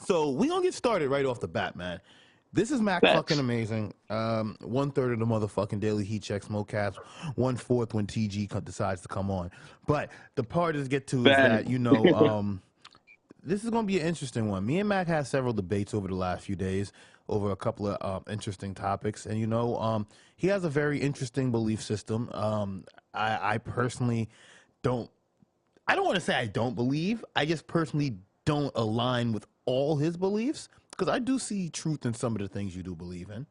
So we gonna get started right off the bat, man. This is Mac fucking amazing. 1/3 of the motherfucking Daily Heat Check Smokecast. 1/4 when TG decides to come on. But the part to get to is that this is gonna be an interesting one. Me and Mac had several debates over the last few days over a couple of interesting topics, and he has a very interesting belief system. I personally don't. I don't want to say I don't believe. I just personally don't align with all his beliefs, because I do see truth in some of the things you do believe in.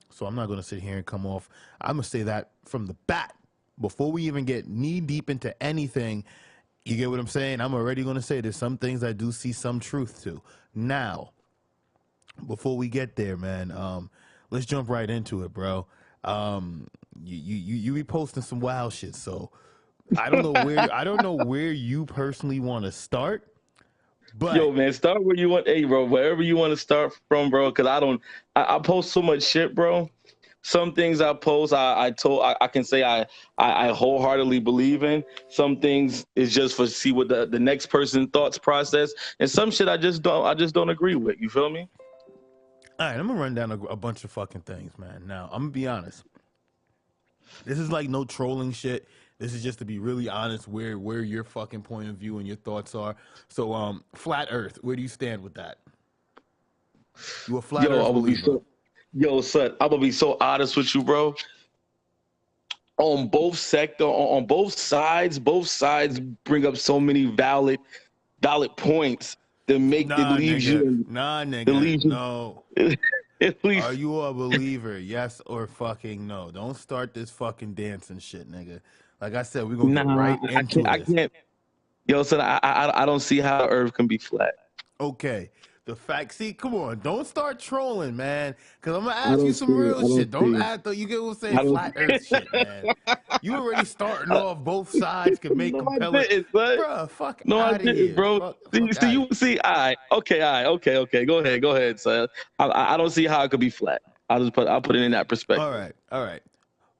So I'm not going to sit here and come off. I'm going to say that from the bat before we even get knee deep into anything. You get what I'm saying? I'm already going to say there's some things I do see some truth to. Now, before we get there, man, let's jump right into it, bro. You be posting some wild shit, so I don't know where you personally want to start. But yo, man, start where you want. Hey, bro, wherever you want to start from, bro. Because I post so much shit, bro. Some things I post, I can say I wholeheartedly believe in. Some things is just for see what the next person's thoughts process, and some shit I just don't agree with. You feel me? All right, I'm gonna run down a bunch of fucking things, man. Now I'm gonna be honest. This is like no trolling shit. This is just to be really honest where your fucking point of view and your thoughts are. So, flat Earth, where do you stand with that? You a flat Earth believer? Son, I'm gonna be so honest with you, bro. On both sides bring up so many valid points that make that leaves you. Nah, nigga, no. Are you a believer? Yes or fucking no? Don't start this fucking dancing shit, nigga. Like I said, we're gonna get right into this. I can't. Yo, son, I don't see how the Earth can be flat. Okay. The fact, see, come on, don't start trolling, man. Because I'm gonna ask you some real shit. Don't act though. You get what I'm saying? Flat Earth shit, man. You already starting off both sides can make compelling. Bro, fuck out of here, bro. See, all right, okay. Go ahead, son. I don't see how it could be flat. I'll put it in that perspective. All right.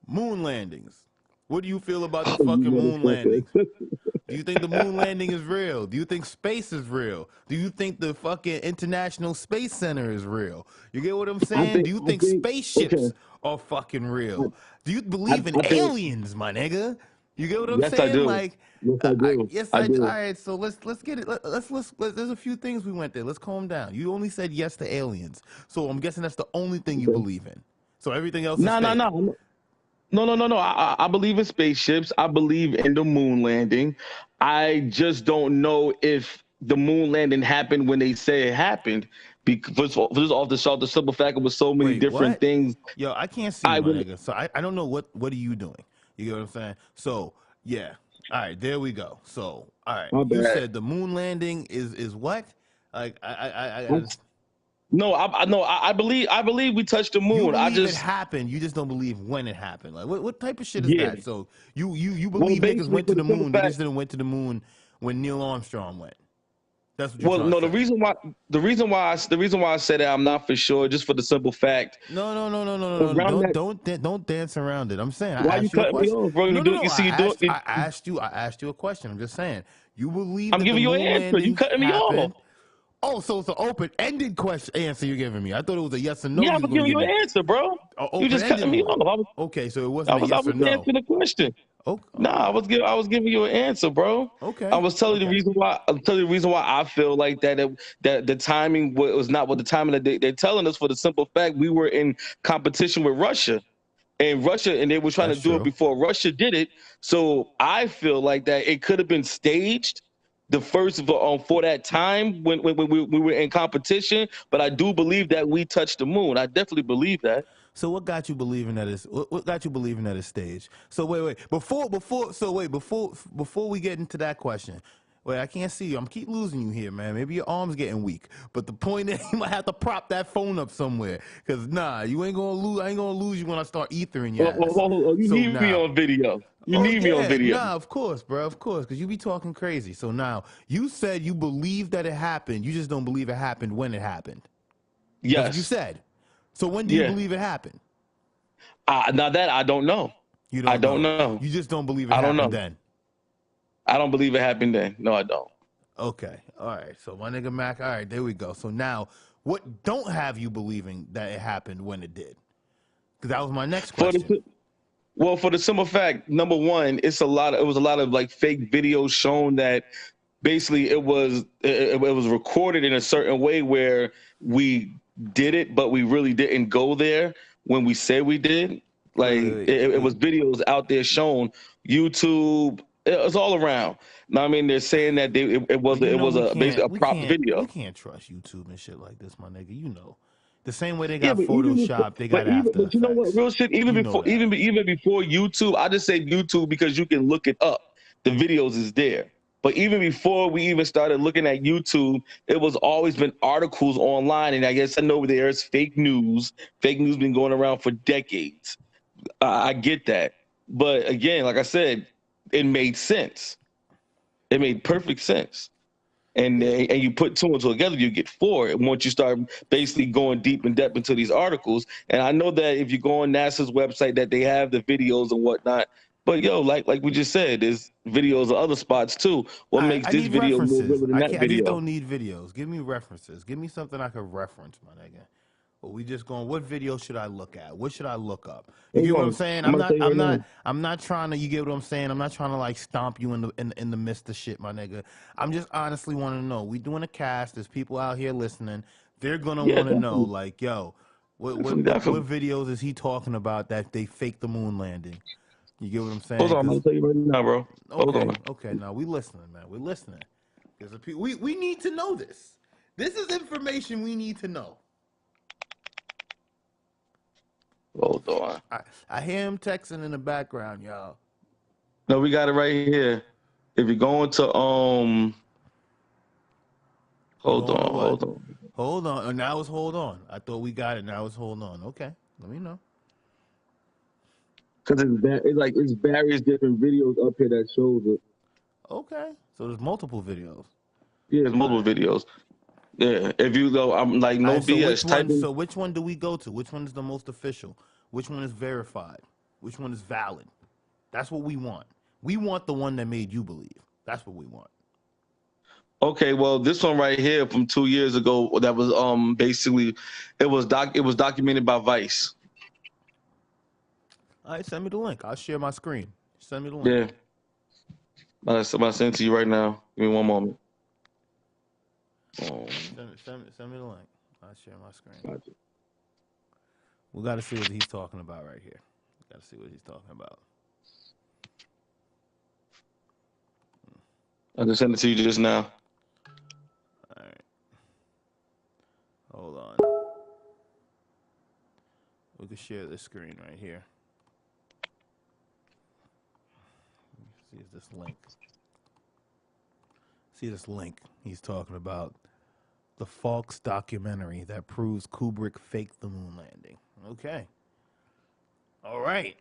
Moon landings. What do you feel about the fucking moon landings? Do you think the moon landing is real? Do you think space is real? Do you think the fucking International Space Center is real? You get what I'm saying? Do you think spaceships are fucking real? Do you believe in aliens, my nigga? You get what I'm saying? I do. Like, yes, I do. All right, so let's get it. Let's there's a few things we went there. Let's calm down. You only said yes to aliens, so I'm guessing that's the only thing you believe in. So everything else is fake. No. I believe in spaceships. I believe in the moon landing. I just don't know if the moon landing happened when they say it happened. Because off the simple fact it was so many different things. Yo, I can't see my nigga. So I don't know what are you doing. You get what I'm saying? So yeah. All right, there we go. So all right, you said the moon landing is what? Like I believe we touched the moon. It happened. You just don't believe when it happened. Like what type of shit is that? So you believe niggas went to the moon. They just didn't went to the moon when Neil Armstrong went. That's what you're the reason why I said that I'm not for sure, just for the simple fact. No. Don't dance around it. I'm saying why you cutting me off, bro? I asked you a question. I'm just saying. You believe I'm giving you an answer. You cutting me off. Oh, so it's an open-ended answer you're giving me. I thought it was a yes or no. Yeah, I'm giving you an answer, bro. You just cutting me off. Okay, so it wasn't a yes or no. I was answering the question. Okay. No, I was giving you an answer, bro. Okay. I was telling you the reason why. I'm telling you the reason why I feel like that the timing was not what the timing that they're telling us, for the simple fact we were in competition with Russia. And they were trying to do it before Russia did it. So I feel like that it could have been staged the first for that time when we were in competition, but I do believe that we touched the moon. I definitely believe that. So what got you believing that is what got you believing that is staged? So wait before we get into that question. Wait, I can't see you. I'm keep losing you here, man. Maybe your arm's getting weak. But the point is, you might have to prop that phone up somewhere. Cause you ain't gonna lose. I ain't gonna lose you when I start ethering your ass. You need me on video. You need me on video. Nah, of course, bro. Of course, because you be talking crazy. So now, you said you believe that it happened. You just don't believe it happened when it happened. Yes. That's what you said. So when do you believe it happened? Now that I don't know. Don't know. You just don't believe it happened then. I don't believe it happened then. No, I don't. Okay. All right. So my nigga Mac. All right. There we go. So now, what don't have you believing that it happened when it did? Because that was my next question. For the simple fact, number one, it was a lot of like fake videos showing that basically it was recorded in a certain way where we did it, but we really didn't go there when we said we did. Like it was videos out there shown, YouTube, it was all around. Now I mean, they're saying that it was basically a prop video. We can't trust YouTube and shit like this, my nigga. You know, the same way they Yeah, got but Photoshop, they got After but you know what, Effects. real shit. Even before YouTube, I just say YouTube because you can look it up. The videos is there. But even before we even started looking at YouTube, it was always been articles online, and I guess I know there's fake news. Fake news been going around for decades. I get that, but again, like I said, it made sense. It made perfect sense. And you put two and two together, you get four. And once you start basically going deep and depth into these articles, and I know that if you go on NASA's website, that they have the videos and whatnot. But yo, like we just said, there's videos of other spots too. What makes this video more real than that video? I just don't need videos. Give me references. Give me something I can reference, my nigga. Or we just going, what video should I look at? What should I look up? You get what I'm saying? I'm not trying to, you get what I'm saying? I'm not trying to like stomp you in the midst of shit, my nigga. I'm just honestly want to know. We doing a cast. There's people out here listening. They're going to want to know, like, yo, what videos is he talking about that they faked the moon landing? You get what I'm saying? Hold on, I'm going to tell you right now, bro. Hold on. Okay, now we listening, man. We're listening. We need to know this. This is information we need to know. Hold on. I hear him texting in the background, y'all. No, we got it right here. If you're going to hold on. Now it's hold on. I thought we got it. Now it's hold on. Okay, let me know. Because it's various different videos up here that shows it. Okay, so there's multiple videos. Yeah, there's multiple videos. Yeah, if you go, I'm like no BS. So which one do we go to? Which one is the most official? Which one is verified? Which one is valid? That's what we want. We want the one that made you believe. That's what we want. Okay, well, this one right here from 2 years ago, that was basically it was documented by Vice. All right, send me the link. I'll share my screen. Send me the link. Yeah, I'm gonna send it to you right now. Give me one moment. Send me the link. I'll share my screen. Gotcha. We got to see what he's talking about right here. Got to see what he's talking about. I just sent it to you just now. All right. Hold on. We can share this screen right here. See this link. See this link he's talking about. The Fox documentary that proves Kubrick faked the moon landing. Okay. All right.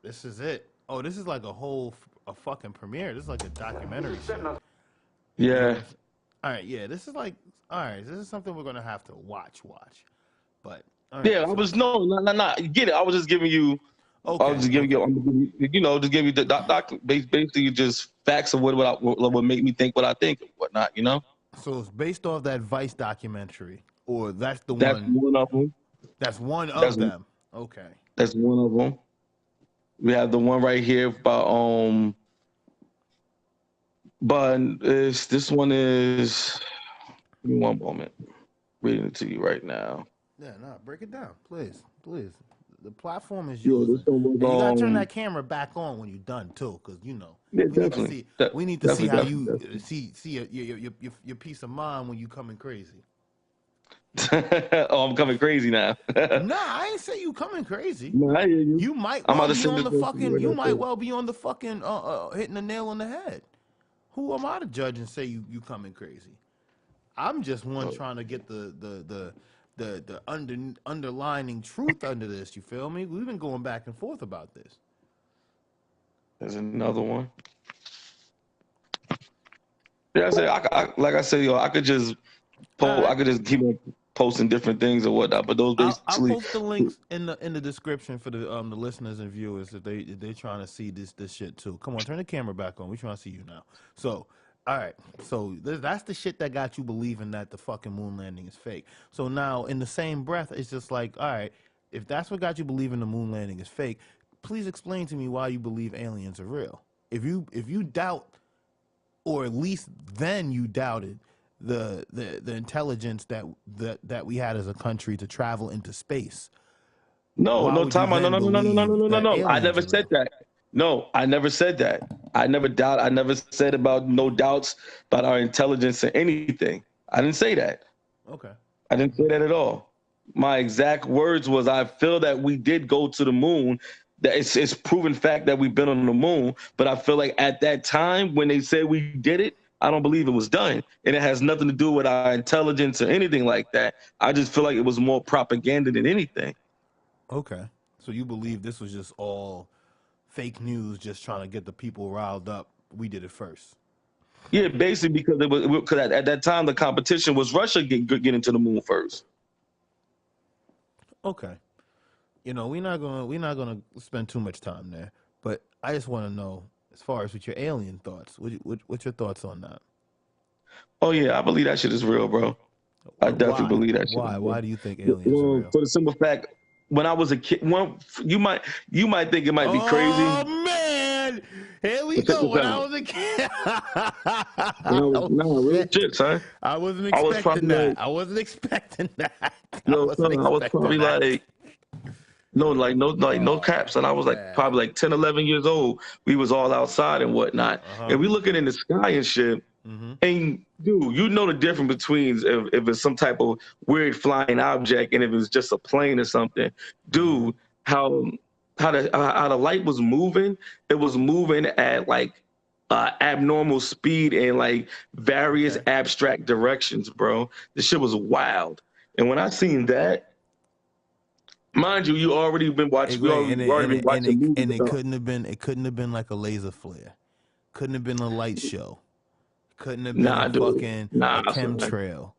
This is it. Oh, this is like a fucking premiere. This is like a documentary show. Yeah. All right, yeah. This is something we're going to have to watch. But yeah, I was no. Get it. I was just giving you Okay. I was just giving you, just give you the doc, basically just facts of what made me think what I think and whatnot, you know? So it's based off that Vice documentary, or that's one. That's one of them. That's one of them. Okay. That's one of them. We have the one right here about this one is. Give me one moment. Reading it to you right now. Yeah, break it down, please. The platform is yours. You gotta turn that camera back on when you're done too, because we need to see how you see your peace of mind when you coming crazy. Oh, I'm coming crazy now. Nah, I ain't say you coming crazy. No, I hear you. You might well be on the fucking. You might well be on the fucking hitting the nail on the head. Who am I to judge and say you coming crazy? I'm just trying to get the underlining truth under this. You feel me? We've been going back and forth about this. There's another one. Yeah, I said, I could just I could just keep on posting different things or whatnot. But those basically, I'll post the links in the description for the listeners and viewers if they're trying to see this shit too. Come on, turn the camera back on. We're trying to see you now. So All right, so that's the shit that got you believing that the fucking moon landing is fake. So now, in the same breath, it's just like, all right, if that's what got you believing the moon landing is fake, please explain to me why you believe aliens are real. If you doubt, or at least then you doubted the intelligence that we had as a country to travel into space, No, why no would you time. No, then no, no, no, no, no, believe no, no, that no. I aliens never are said real? that. No, I never said that. I never doubt. I never said about no doubts about our intelligence or anything. I didn't say that. Okay. I didn't say that at all. My exact words was, I feel that we did go to the moon. That it's proven fact that we've been on the moon. But I feel like at that time when they said we did it, I don't believe it was done. And it has nothing to do with our intelligence or anything like that. I just feel like it was more propaganda than anything. Okay. So you believe this was just all fake news, just trying to get the people riled up? We did it first. Yeah, basically because it was, because at that time the competition was Russia getting to the moon first. Okay. You know, we're not gonna spend too much time there, but I just want to know, as far as with your alien thoughts, what's your thoughts on that? Oh yeah, I believe that shit is real, bro. I definitely Why? believe that shit is Why? real. Why do you think aliens are Well, real? for the simple fact, when I was a kid, you might think it might be crazy. Oh man, here we But check go. this When I out. was a kid, When I was oh nah, real shit, shit, son. I wasn't I was expecting probably that. like, I wasn't expecting that. I yo, wasn't son, I was expecting probably that. like, no caps. And I was like Man. probably like 10, 11 years old. We was all outside and whatnot. Uh-huh. And we looking in the sky and shit. Mm-hmm. And dude, you know the difference between if it's some type of weird flying object and if it's just a plane or something. Dude, how how the light was moving, it was moving at like abnormal speed in like various Okay. abstract directions, bro. The shit was wild. And when I seen that, mind you, you already been watching, we Wait, already, already been watching movies and it about. couldn't have been. It couldn't have been like a laser flare. Couldn't have been a light show. Couldn't have been a Nah, dude. fucking a Nah, son. chemtrail.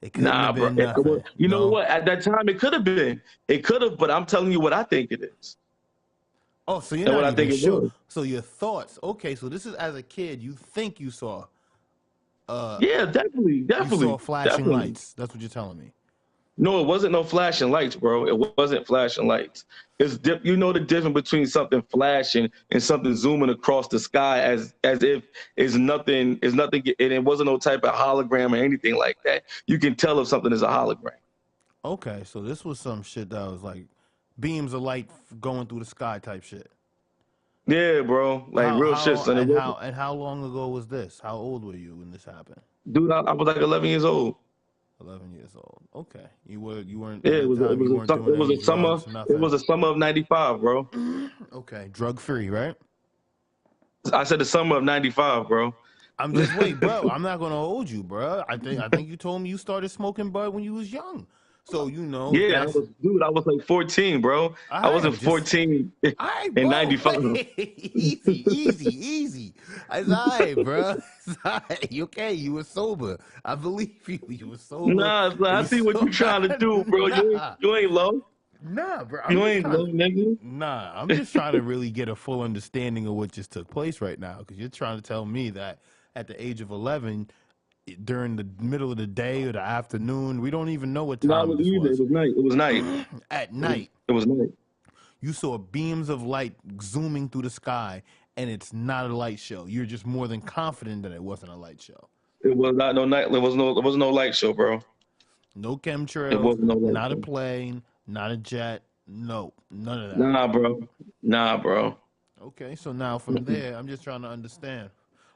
It couldn't Nah, have bro. been nothing. You know No. what? At that time, it could have been. It could have, but I'm telling you what I think it is Oh, so you're and what not I even think it sure. was. So your thoughts. Okay, so this is as a kid. You think you saw. Yeah, definitely, You saw definitely, flashing definitely. lights. That's what you're telling me. No, it wasn't no flashing lights, bro. It wasn't flashing lights. You know the difference between something flashing and something zooming across the sky as if it's nothing, and it wasn't no type of hologram or anything like that. You can tell if something is a hologram. Okay, so this was some shit that was like beams of light going through the sky type shit. Yeah, bro. Like How real shit, how son. It and wasn't, how and how long ago was this? How old were you when this happened? dude. I was like 11 years old. 11 years old. Okay, you weren't Yeah, at that time. You weren't doing it was any a summer. drugs, It nothing. was a summer of '95, bro. Okay, drug free, right? I said the summer of '95, bro. I'm just wait, bro. I'm not gonna hold you, bro. I think you told me you started smoking bud when you was young. So Yeah, that's I was like 14, bro. all I right. wasn't 14 All right, in bro. '95. Easy. It's all right, bro. It's all right. You okay? You were sober. I believe you. You were sober. Nah, son, And I you see what so you trying to do, bro. nah, You ain't low. nah, bro. You ain't low, nigga. I'm just trying to really get a full understanding of what just took place right now, because you're trying to tell me that at the age of 11, during the middle of the day or the afternoon, we don't even know what No, it time was this evening. It was. was night. It was night. At night, It was night. you saw beams of light zooming through the sky, and it's not a light show. You're just more than confident that it wasn't a light show. It was not no night. There was no light show, bro. No It chemtrails, wasn't no light not a show. plane, not a jet. No, none of that. Nah, bro. Nah, bro. Okay, so now from there, I'm just trying to understand.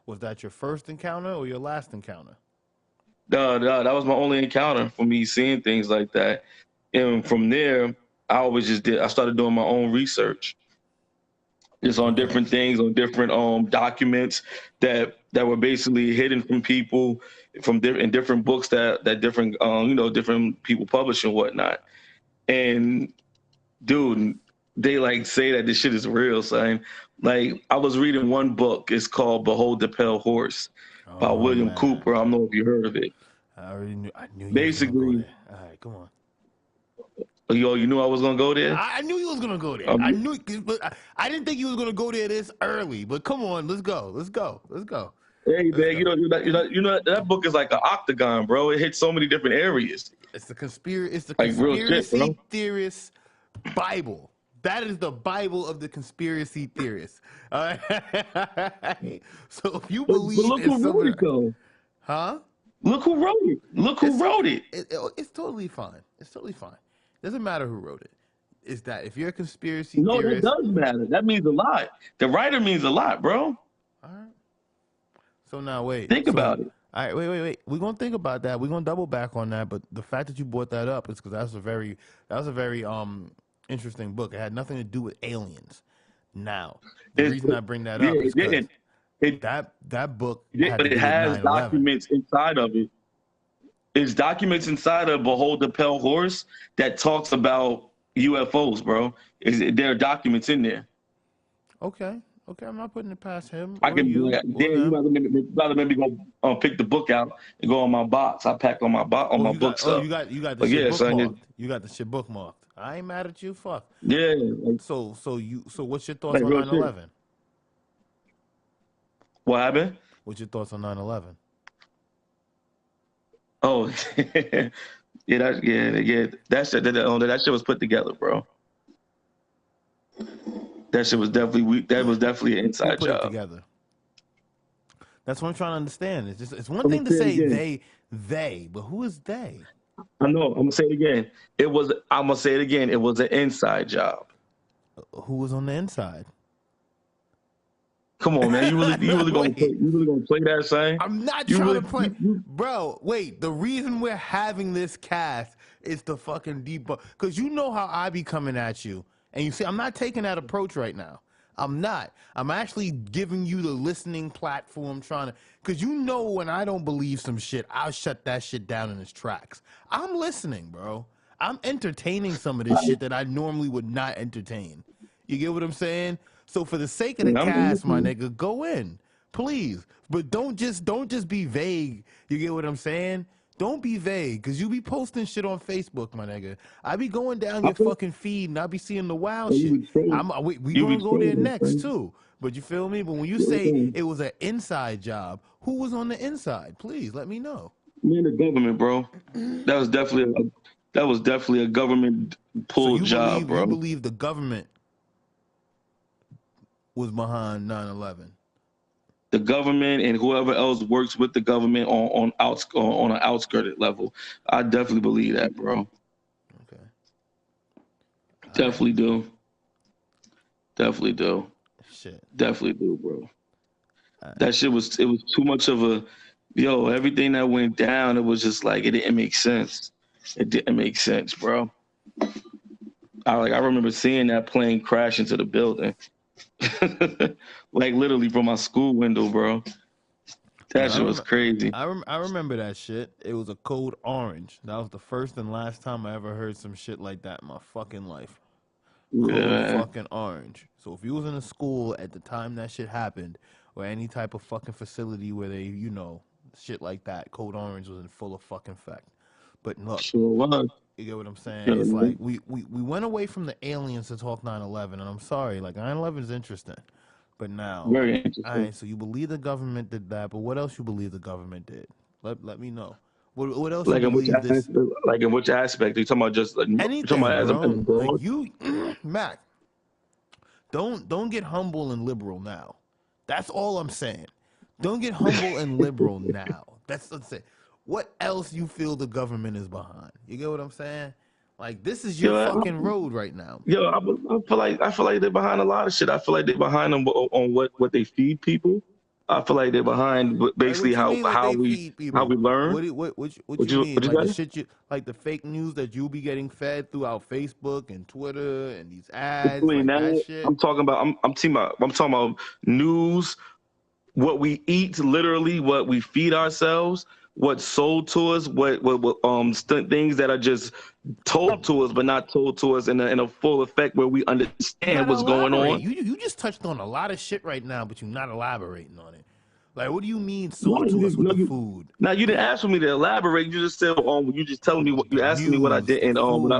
Was that your first encounter or your last encounter? That was my only encounter for me seeing things like that. And from there, I started doing my own research, just on Okay. different things, on different documents that were basically hidden from people in different books that different different people publish and whatnot. And dude, they like say that this shit is real, son. Like I was reading one book, it's called Behold the Pale Horse by Oh William man, Cooper. I don't know if you heard of it. I already knew. I knew you was gonna go Basically, there. All right, come on. you knew I was gonna go there. I knew you was gonna go there. I Um, knew, but I didn't think you was gonna go there this early. But come on, let's go. Let's go. Hey man, you know that book is like an octagon, bro. It hits so many different areas. It's the conspiracy. It's the like conspiracy theorist Bible. That is the Bible of the conspiracy theorists. All right. So if you believe, but look who wrote it, though. Huh? Look who wrote it. Look who wrote it. It's totally fine. It's totally fine. Doesn't matter who wrote it. Is that if you're a conspiracy theorist? No, that does matter. That means a lot. The writer means a lot, bro. All right. So now wait. Think about it. All right, wait. We're gonna think about that. We're gonna double back on that. But the fact that you brought that up is because that was a very interesting book. It had nothing to do with aliens. Now, the reason I bring that up is because that book but it has documents inside of it. It's documents inside of Behold the Pale Horse that talks about UFOs, bro. There are documents in there. Okay, I'm not putting it past him. I can you rather maybe go pick the book out and go on my box. I pack on my books. You got the shit bookmarked. You got the shit bookmarked. I ain't mad at you. Fuck. Yeah. So what's your thoughts on 9/11? What happened? What's your thoughts on 9/11? Oh, yeah. That shit was put together, bro. That shit was definitely an inside job. Together. That's what I'm trying to understand. It's one thing to say they, but who is they? I know. I'm gonna say it again. I'm gonna say it again. It was an inside job. Who was on the inside? Come on, man. You really gonna play that same? I'm not trying to play, bro. Wait. The reason we're having this cast is to fucking debunk, because you know how I be coming at you, and you see I'm not taking that approach right now. I'm not. I'm actually giving you the listening platform, because you know when I don't believe some shit, I'll shut that shit down in its tracks. I'm listening, bro. I'm entertaining some of this shit that I normally would not entertain. You get what I'm saying? So for the sake of the cast, my nigga, go in, please. But don't just be vague. You get what I'm saying? Don't be vague, because you be posting shit on Facebook, my nigga. I be going down your fucking feed, and I be seeing the wild shit. We gonna go there next, too. But you feel me? But when you say it was an inside job, who was on the inside? Please, let me know. Man, the government, bro. That was definitely a government pulled job, bro. You believe the government was behind 9/11? The government and whoever else works with the government on an outskirted level. I definitely believe that, bro. Okay. Definitely do. Shit. Definitely do, bro. That shit was too much of a everything that went down, it was just like it didn't make sense. It didn't make sense, bro. I remember seeing that plane crash into the building. Like literally from my school window, bro. That shit was crazy. I remember that shit. It was a code orange. That was the first and last time I ever heard some shit like that in my fucking life. Code fucking orange. So if you was in a school at the time that shit happened, or any type of fucking facility where they, shit like that, code orange was in full fucking effect. But look, sure was. You get what I'm saying? It's like we went away from the aliens to talk 9/11, and I'm sorry, like 9/11 is interesting, but now, very interesting. All right, so you believe the government did that, but what else you believe the government did? Let me know. What else? Like in which aspect? Are you talking about just like anything, bro? Like you, Mac. Don't get humble and liberal now. That's all I'm saying. Don't get humble and liberal now. Let's say. What else you feel the government is behind? You get what I'm saying? Like this is your fucking road right now. I feel like they're behind a lot of shit. I feel like they're behind them on what they feed people. I feel like they're behind basically how we learn. What you mean? Like the shit like the fake news that you'll be getting fed throughout Facebook and Twitter and these ads. Like that shit. I'm talking about news, what we eat, literally what we feed ourselves. What's sold to us, things that are just told to us, but not told to us in a full effect where we understand what's going on. You just touched on a lot of shit right now, but you're not elaborating on it. Like, what do you mean sold to us with the food? Now, you didn't ask for me to elaborate. You just said, you just telling me what you asking me what I did and what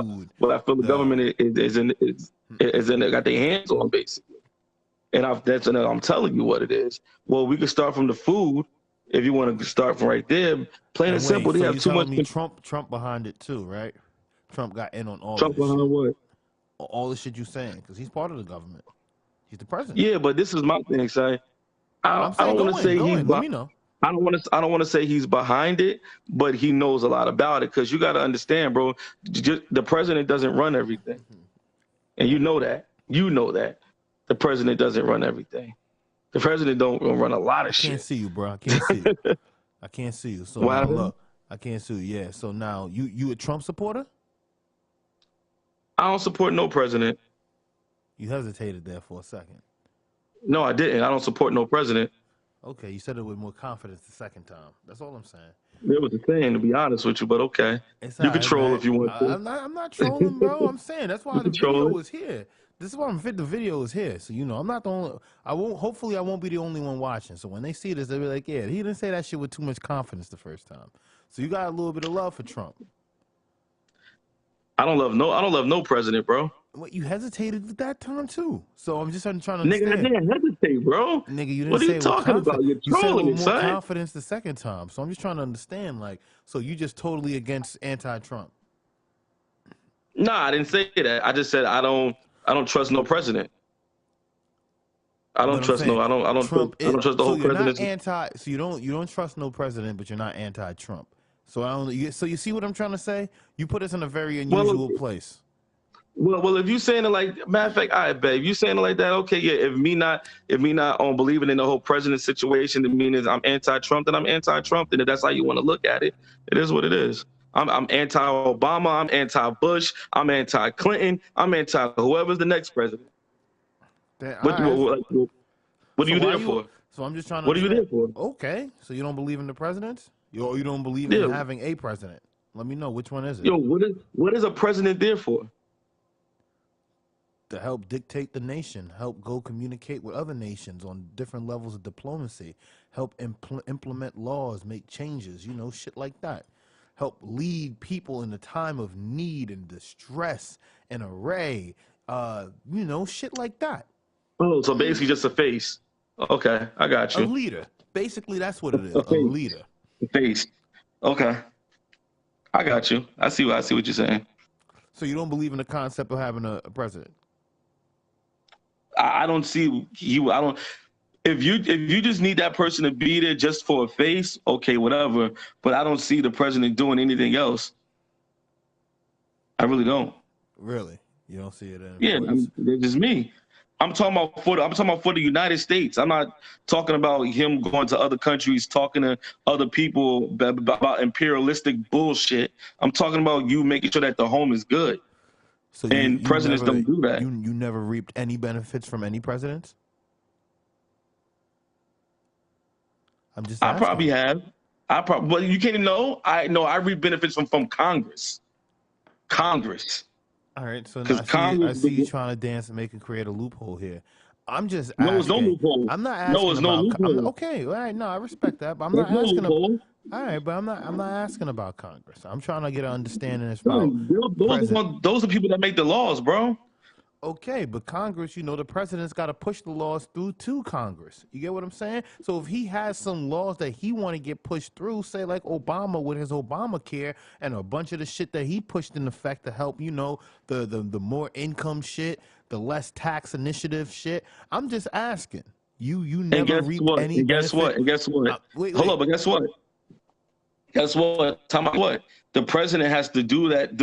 I feel the government is got their hands on basically. And I'm telling you what it is. Well, we can start from the food. If you want to start from right there, plain and simple, they so have you too much. telling me Trump behind it too, right? Trump got in on all Trump this behind shit. what? All the shit you saying, because he's part of the government. He's the president. Yeah, but this is my thing, say. I'm I saying don't want to say go he's. in. Let me know. I don't want to say he's behind it, but he knows a lot about it. Because you got to understand, bro. The president doesn't run everything, and you know that. You know that the president doesn't run everything. The president don't run a lot of shit. I can't see you, bro. I can't see you. I can't see you. So now look, I can't see you. Yeah. So now you a Trump supporter? I don't support no president. You hesitated there for a second. No, I didn't. I don't support no president. Okay, you said it with more confidence the second time. That's all I'm saying. It was a thing, to be honest with you, but okay. You can troll if you want to. I'm not trolling, bro. I'm saying that's why the video is here. This is why the video is here. So I'm not the only. Hopefully, I won't be the only one watching. So when they see this, they'll be like, "Yeah, he didn't say that shit with too much confidence the first time." So you got a little bit of love for Trump. I don't love no president, bro. What, you hesitated at that time too. So I'm just trying to understand. Nigga, I didn't hesitate, bro. Nigga, you didn't what are say you talking about? You're trolling you said it, more confidence the second time. So I'm just trying to understand. Like, so you just totally against anti-Trump? Nah, I didn't say that. I just said I don't trust no president. I don't trust no. I don't trust the whole presidency. So you don't trust no president, but you're not anti-Trump. So So you see what I'm trying to say? You put us in a very unusual place. Well, if you saying it like, matter of fact, all right, babe, you saying it like that, okay, yeah. If me not believing in the whole president situation, it means I'm anti-Trump, then I'm anti-Trump. Then if that's how you want to look at it, it is what it is. I'm anti-Obama, I'm anti-Bush, I'm anti-Clinton, I'm anti-whoever's the next president. What are you there for? So I'm just trying to. What are you there for? Okay, so you don't believe in the presidents? You don't believe in having a president? Let me know, which one is it? Yo, what is a president there for? To help dictate the nation, help go communicate with other nations on different levels of diplomacy, help implement laws, make changes, shit like that. Help lead people in a time of need and distress and array, shit like that. Oh, so basically just a face. Okay, I got you. A leader. Basically, that's what it is. A leader. A face. Okay. I got you. I see what you're saying. So you don't believe in the concept of having a president? I don't see you. I don't. If you just need that person to be there just for a face, okay, whatever. But I don't see the president doing anything else. I really don't. Really, you don't see it? Yeah, it's just me. I'm talking about for the United States. I'm not talking about him going to other countries, talking to other people about imperialistic bullshit. I'm talking about you making sure that the home is good. So presidents don't do that. You never reaped any benefits from any presidents? I'm just asking. I probably have. But you can't know. I reap benefits from Congress. Congress. All right, so now I see you trying to dance and create a loophole here. I'm just asking. No, it's no loophole. I'm not asking no, it's no loophole. Okay, all right, no, I respect that, but I'm not asking. All right, but I'm not asking about Congress. I'm trying to get an understanding as far those are people that make the laws, bro. Okay, but Congress, the president's got to push the laws through to Congress. You get what I'm saying? So if he has some laws that he want to get pushed through, say like Obama with his Obamacare and a bunch of the shit that he pushed in effect to help, the more income shit, the less tax initiative shit. I'm just asking. You never reaped any benefit. And guess what? Hold up, but guess what? Guess what? Tell me what. The president has to do that.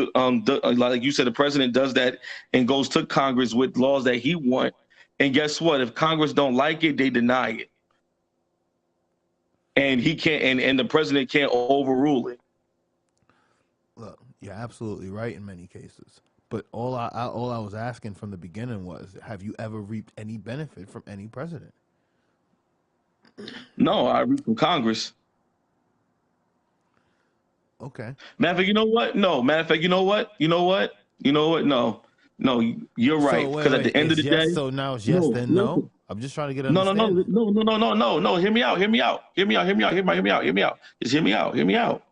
Like you said, the president does that and goes to Congress with laws that he wants. And guess what? If Congress don't like it, they deny it. And he can't. And the president can't overrule it. Look, you're absolutely right in many cases. But all I was asking from the beginning was, have you ever reaped any benefit from any president? No, I reap from Congress. Okay. Matter of fact, you know what? No. Matter of fact, you know what? No, you're right. Because at the end of the day, so now it's yes, then no. I'm just trying to get an understanding. No. Hear me out. Just hear me out.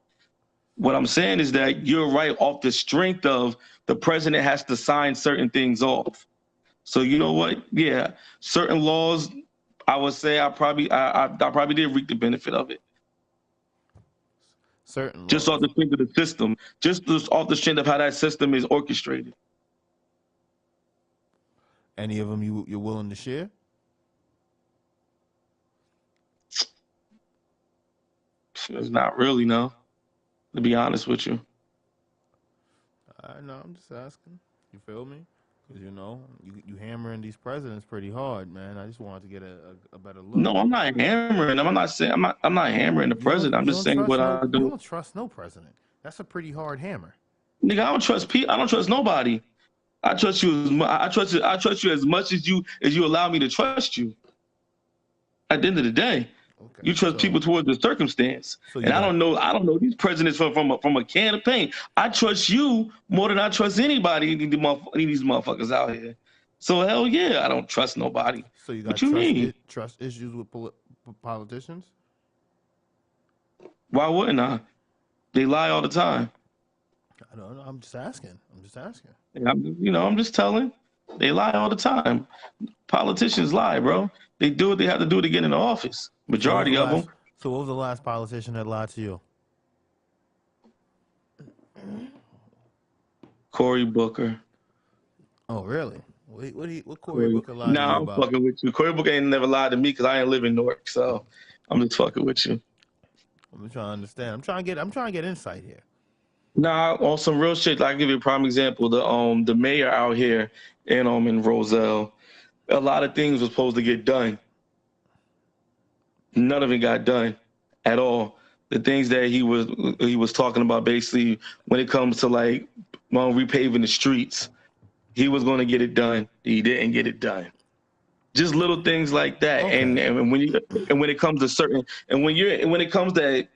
What I'm saying is that you're right off the strength of the president has to sign certain things off. So you know what? Yeah, certain laws, I would say I probably did reap the benefit of it. Certain just laws. off the strength of the system, just off the strength of how that system is orchestrated. Any of them you're willing to share? It's not really, no. To be honest with you. No, I'm just asking. You feel me? Because you hammering these presidents pretty hard, man. I just wanted to get a better look. No, I'm not hammering. I'm not hammering the president. I'm just saying what I do. You don't trust no president. That's a pretty hard hammer. Nigga, I don't trust people. I don't trust nobody. I trust you. I trust you as much as you allow me to trust you. At the end of the day, okay, you trust people towards the circumstance. And I don't know these presidents from a can of paint. I trust you more than I trust anybody. These motherfuckers out here. So hell yeah, I don't trust nobody. So you got trust issues with politicians? Why wouldn't I? They lie all the time. I don't know. I'm just asking. I'm just telling. They lie all the time. Politicians lie, bro. They do what they have to do to get into office. Majority of them. So what was the last politician that lied to you? Cory Booker. Oh, really? What Cory Booker lied to you about? Nah, I'm fucking with you. Cory Booker ain't never lied to me because I ain't live in Newark, so I'm just fucking with you. I'm trying to understand. I'm trying to get insight here. Nah, on some real shit. I'll give you a prime example. The mayor out here in Roselle, a lot of things were supposed to get done. None of it got done at all. The things that he was talking about, basically, when it comes to like repaving the streets, he was going to get it done. He didn't get it done. Just little things like that. Okay. And when it comes to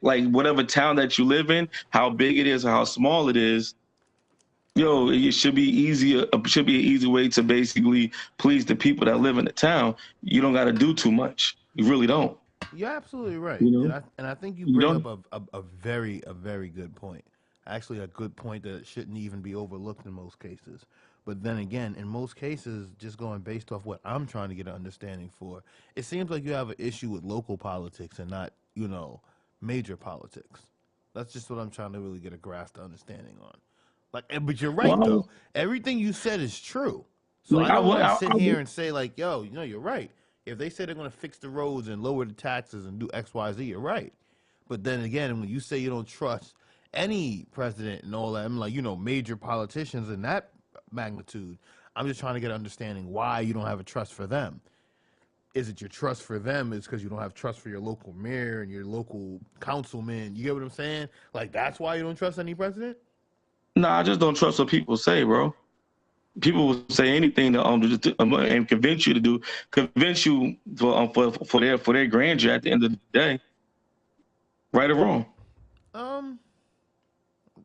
like whatever town that you live in, how big it is or how small it is, it should be easier. Should be an easy way to basically please the people that live in the town. You don't got to do too much. You really don't. You're absolutely right. And I think you bring up a very good point. Actually, a good point that shouldn't even be overlooked in most cases. But then again, in most cases, just going based off what I'm trying to get an understanding for, it seems like you have an issue with local politics and not, major politics. That's just what I'm trying to really get a grasp of understanding on. But you're right, though. Everything you said is true. So I don't want to sit here and say, like, yo, you're right. If they say they're going to fix the roads and lower the taxes and do X, Y, Z, you're right. But then again, when you say you don't trust any president and all that, I'm like, major politicians in that magnitude, I'm just trying to get an understanding why you don't have a trust for them. Is it your trust for them is because you don't have trust for your local mayor and your local councilman? You get what I'm saying? Like, that's why you don't trust any president? No, I just don't trust what people say, bro. People will say anything to and convince you for their grandeur at the end of the day. Right or wrong?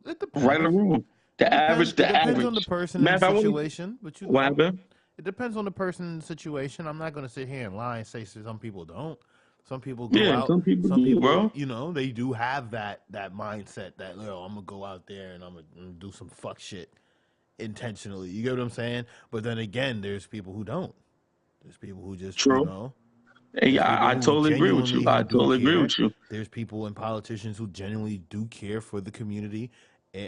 It depends. Right or wrong? The average. Depends on the person and the situation. What happened? It depends on the person and the situation. I'm not going to sit here and lie and say some people don't. Some people go out. Some people bro. They do have that mindset that, I'm going to go out there and I'm going to do some fuck shit intentionally. You get what I'm saying? But then again, there's people who don't. There's people who just, True. Yeah, I totally agree with you. There's people and politicians who genuinely do care for the community,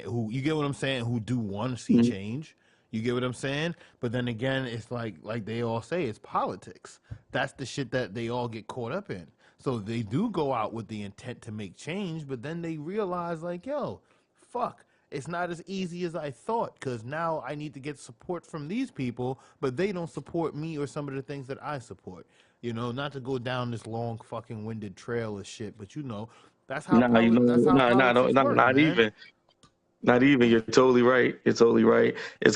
who, you get what I'm saying, who do want to see change. You get what I'm saying? But then again, it's like they all say, it's politics. That's the shit that they all get caught up in. So they do go out with the intent to make change, but then they realize, like, yo, fuck, it's not as easy as I thought, because now I need to get support from these people, but they don't support me or some of the things that I support. Not to go down this long fucking winded trail of shit, but that's how politics work, not man. even. Not even. You're totally right. It's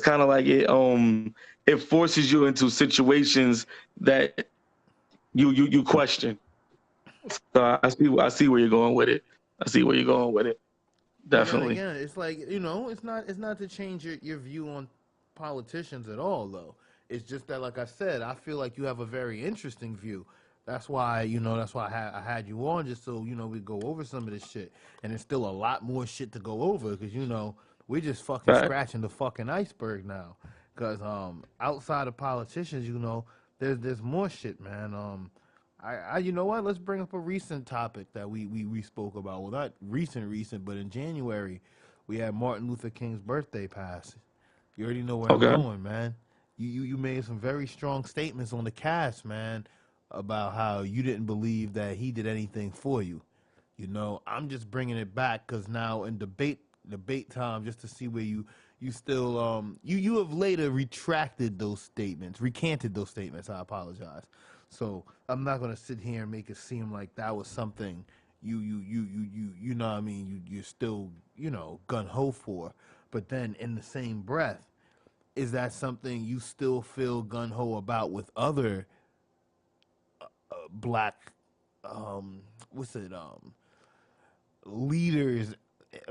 kind of like it forces you into situations that you question. So I see where you're going with it. Definitely. Again, it's like, it's not to change your view on politicians at all, though. It's just that, like I said, I feel like you have a very interesting view. That's why, I had you on, just so, we go over some of this shit. And there's still a lot more shit to go over because, we're just fucking scratching the fucking iceberg now. Because outside of politicians, there's more shit, man. You know what? Let's bring up a recent topic that we spoke about. Well, not recent, but in January, we had Martin Luther King's birthday pass. You already know where I'm Okay. going, man. You made some very strong statements on the cast, man, about how you didn't believe that he did anything for you. You know, I'm just bringing it back because now in debate time, just to see where you still you have later recanted those statements. I apologize. So I'm not gonna sit here and make it seem like that was something you know what I mean you're still gun ho for. But then in the same breath, is that something you still feel gun ho about with other black what's it leaders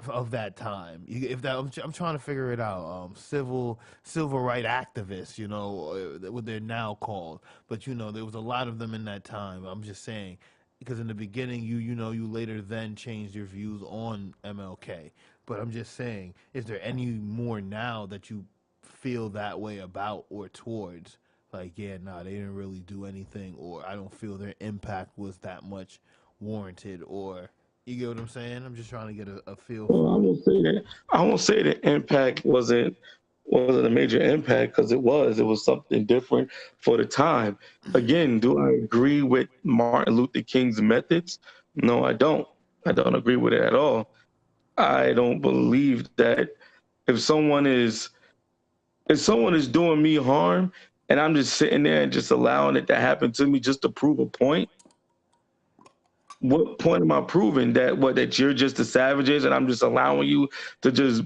of that time? If that I'm trying to figure it out. Civil right activists, what they're now called. But there was a lot of them in that time. I'm just saying because in the beginning you later then changed your views on MLK. But I'm just saying, is there any more now that you feel that way about or towards? Like, yeah, nah, they didn't really do anything, or I don't feel their impact was that much warranted, or you get what I'm saying? I'm just trying to get a feel Well, for it. I won't say the impact wasn't a major impact because it was. It was something different for the time. Again, do I agree with Martin Luther King's methods? No, I don't. I don't agree with it at all. I don't believe that if someone is doing me harm and I'm just sitting there and just allowing it to happen to me just to prove a point, what point am I proving that you're just the savages and I'm just allowing you to just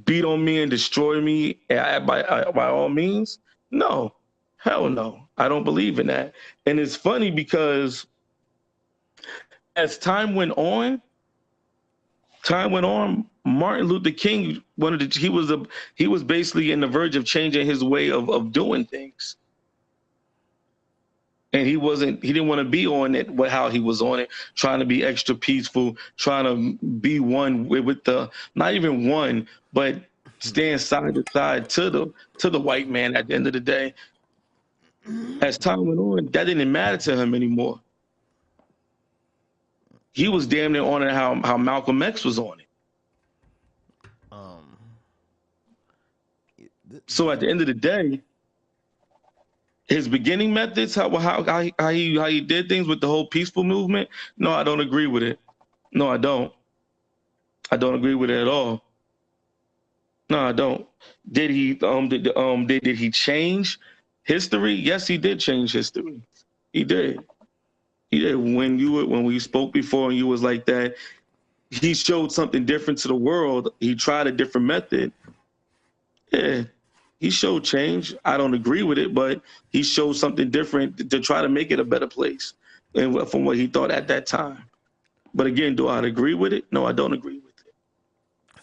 beat on me and destroy me by all means? No, hell no. I don't believe in that. And it's funny because as time went on, Martin Luther King he was basically in the verge of changing his way of doing things. And he didn't want to be on it how he was on it, trying to be extra peaceful, trying to be one with the, not even one, but stand side to side to the white man at the end of the day. As time went on, that didn't matter to him anymore. He was damn near on it how Malcolm X was on it. So at the end of the day, his beginning methods, how he did things with the whole peaceful movement, no, I don't agree with it. No, I don't. I don't agree with it at all. No, I don't. Did he change history? Yes, he did change history. He did. He did. When we spoke before and you was like that, he showed something different to the world. He tried a different method. Yeah. He showed change. I don't agree with it, but he showed something different to try to make it a better place and from what he thought at that time. But again, do I agree with it? No, I don't agree with it.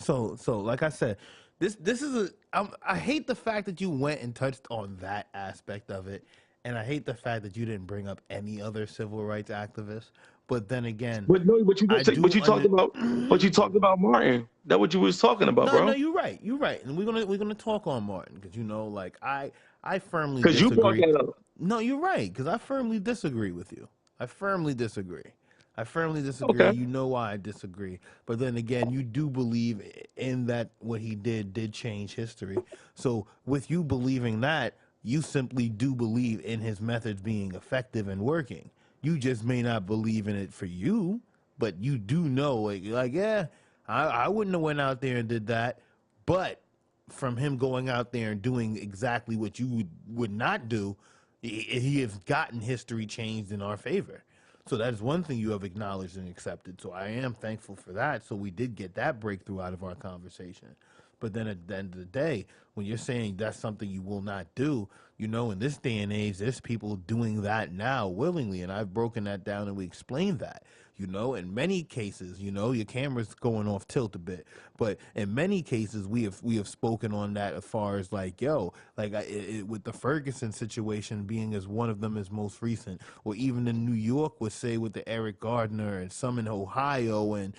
So like I said, this is I hate the fact that you went and touched on that aspect of it, and I hate the fact that you didn't bring up any other civil rights activists. But then again, But no, but you I did say, do but you talked about Martin. That what you was talking about, No, bro. you're right. You're right, and we're gonna talk on Martin because like I firmly Because you brought disagree. that up. No, you're right because I firmly disagree with you. I firmly disagree. I firmly disagree. Okay. You know why I disagree. But then again, you do believe in that what he did change history. So with you believing that, you simply do believe in his methods being effective and working. You just may not believe in it for you, but you do know, like yeah, I wouldn't have went out there and did that. But from him going out there and doing exactly what you would not do, he has gotten history changed in our favor. So that is one thing you have acknowledged and accepted. So I am thankful for that. So we did get that breakthrough out of our conversation. But then at the end of the day, when you're saying that's something you will not do, in this day and age, there's people doing that now willingly. And I've broken that down and we explained that. In many cases, your camera's going off tilt a bit, but in many cases, we have spoken on that as far as like, with the Ferguson situation being as one of them as most recent, or even in New York, would say with the Eric Gardner and some in Ohio, and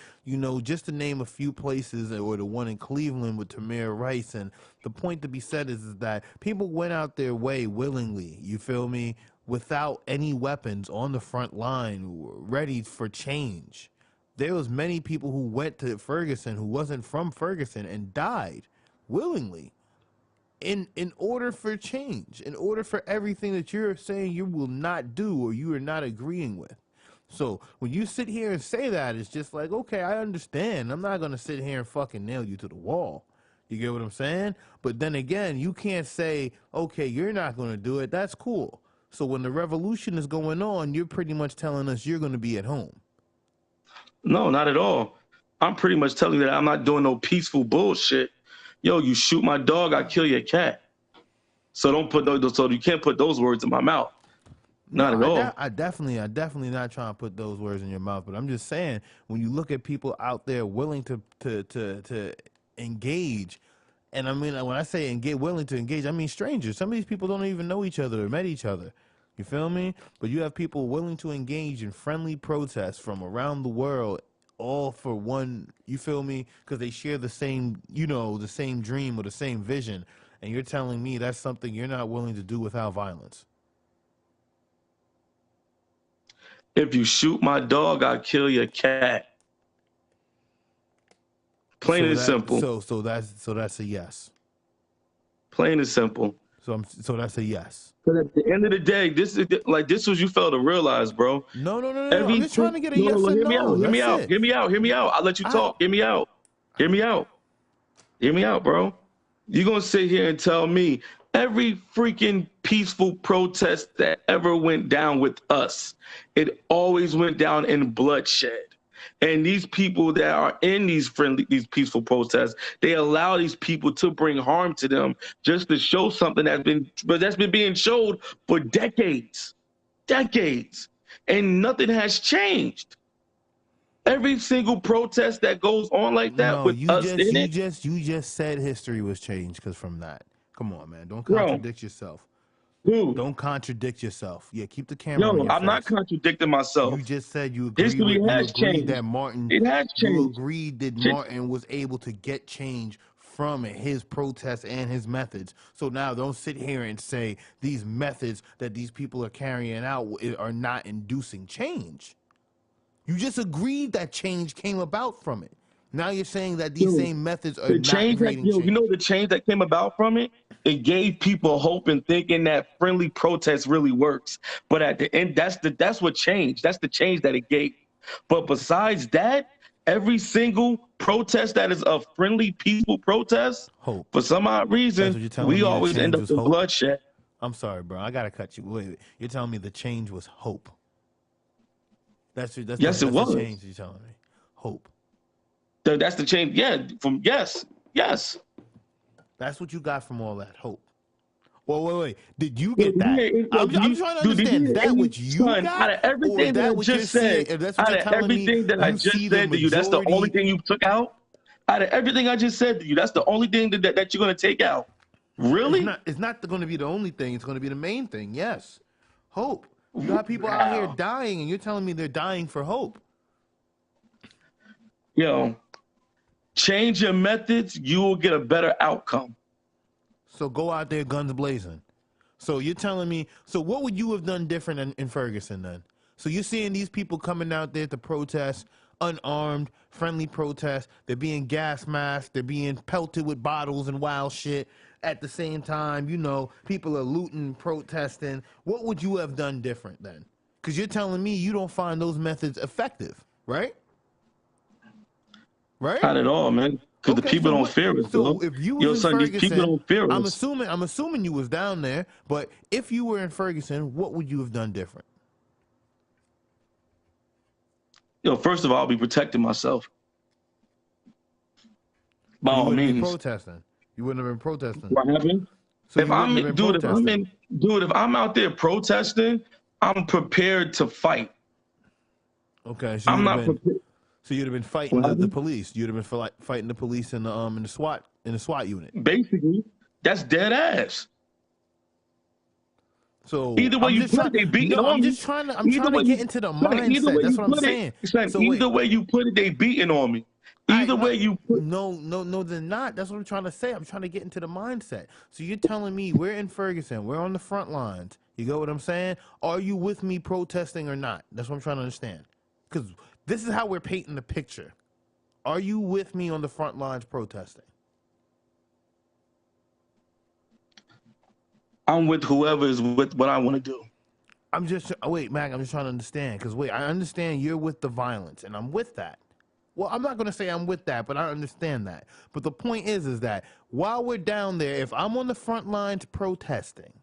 just to name a few places, or the one in Cleveland with Tamir Rice. And the point to be said is that people went out their way willingly. You feel me? without any weapons on the front line, ready for change. There was many people who went to Ferguson who wasn't from Ferguson and died willingly in order for change, in order for everything that you're saying you will not do or you are not agreeing with. So when you sit here and say that, it's just like, okay, I understand. I'm not going to sit here and fucking nail you to the wall. You get what I'm saying? But then again, you can't say, okay, you're not going to do it. That's cool. So when the revolution is going on, you're pretty much telling us you're going to be at home. No, not at all. I'm pretty much telling you that I'm not doing no peaceful bullshit. Yo, you shoot my dog, I kill your cat. So don't put those. So you can't put those words in my mouth. Not at all. I definitely not trying to put those words in your mouth, but I'm just saying when you look at people out there willing to engage, and I mean when I say willing to engage, I mean strangers. Some of these people don't even know each other or met each other. You feel me? But you have people willing to engage in friendly protests from around the world, all for one. You feel me? Because they share the same, the same dream or the same vision. And you're telling me that's something you're not willing to do without violence. If you shoot my dog, I'll kill your cat. Plain and simple. So that's a yes. Plain and simple. So that's a yes. But at the end of the day, this was you failed to realize, bro. No. I'm just trying to get a yes or no. Hear me out. I'll let you talk. Hear me out, bro. You're gonna sit here and tell me every freaking peaceful protest that ever went down with us, it always went down in bloodshed. And these people that are in these peaceful protests, they allow these people to bring harm to them just to show something that's been being showed for decades, and nothing has changed. Every single protest that goes on like that you just said history was changed because from that. Come on, man, don't contradict yourself. Dude. Don't contradict yourself. Yeah, keep the camera on your I'm face. Not contradicting myself. You just said you agreed that Martin. It has changed. You agreed that Martin was able to get change from his protests and his methods. So now don't sit here and say these methods that these people are carrying out are not inducing change. You just agreed that change came about from it. Now you're saying that these same methods are not creating change. You know the change that came about from it? It gave people hope and thinking that friendly protest really works. But at the end, that's what changed. That's the change that it gave. But besides that, every single protest that is a friendly, peaceful protest, hope. For some odd reason, we always end up in bloodshed. I'm sorry, bro. I gotta cut you. Wait. You're telling me the change was hope. That's it was. The change you're telling me. Hope. That's the change. Yeah. Yes. That's what you got from all that hope. Well, wait. Did you get that? I'm trying to understand. Is that what you got? Out of everything that I just said, to you, that's the only thing you took out? Out of everything I just said to you, that's the only thing that you're going to take out? Really? It's not going to be the only thing. It's going to be the main thing. Yes. Hope. You got people out here dying, and you're telling me they're dying for hope. Yo, change your methods, you will get a better outcome. So go out there guns blazing. So you're telling me, so what would you have done different in Ferguson then? So you're seeing these people coming out there to protest, unarmed, friendly protest. They're being gas masked. They're being pelted with bottles and wild shit. At the same time, people are looting, protesting. What would you have done different then? Because you're telling me you don't find those methods effective, right? Right? Not at all, man. Because the people don't fear us. So if you was in Ferguson, these people don't fear us. I'm assuming you was down there, but if you were in Ferguson, what would you have done different? First of all, I'll be protecting myself. By all means. Protesting. You wouldn't have been protesting. What happened? So if I'm out there protesting, I'm prepared to fight. Okay, so I'm not prepared. So you'd have been fighting the police. You'd have been fighting the police in the SWAT unit. Basically, that's dead ass. So either way you put it, they beating on me. I'm trying to get into the mindset. That's what I'm saying. Either way you put it, they beating on me. Either way you put... No, they're not. That's what I'm trying to say. I'm trying to get into the mindset. So you're telling me we're in Ferguson, we're on the front lines. You get what I'm saying? Are you with me protesting or not? That's what I'm trying to understand. Because this is how we're painting the picture. Are you with me on the front lines protesting? I'm with whoever is with what I want to do. Wait, Mac, I'm just trying to understand. Because wait, I understand you're with the violence, and I'm with that. Well, I'm not going to say I'm with that, but I understand that. But the point is that while we're down there, if I'm on the front lines protesting,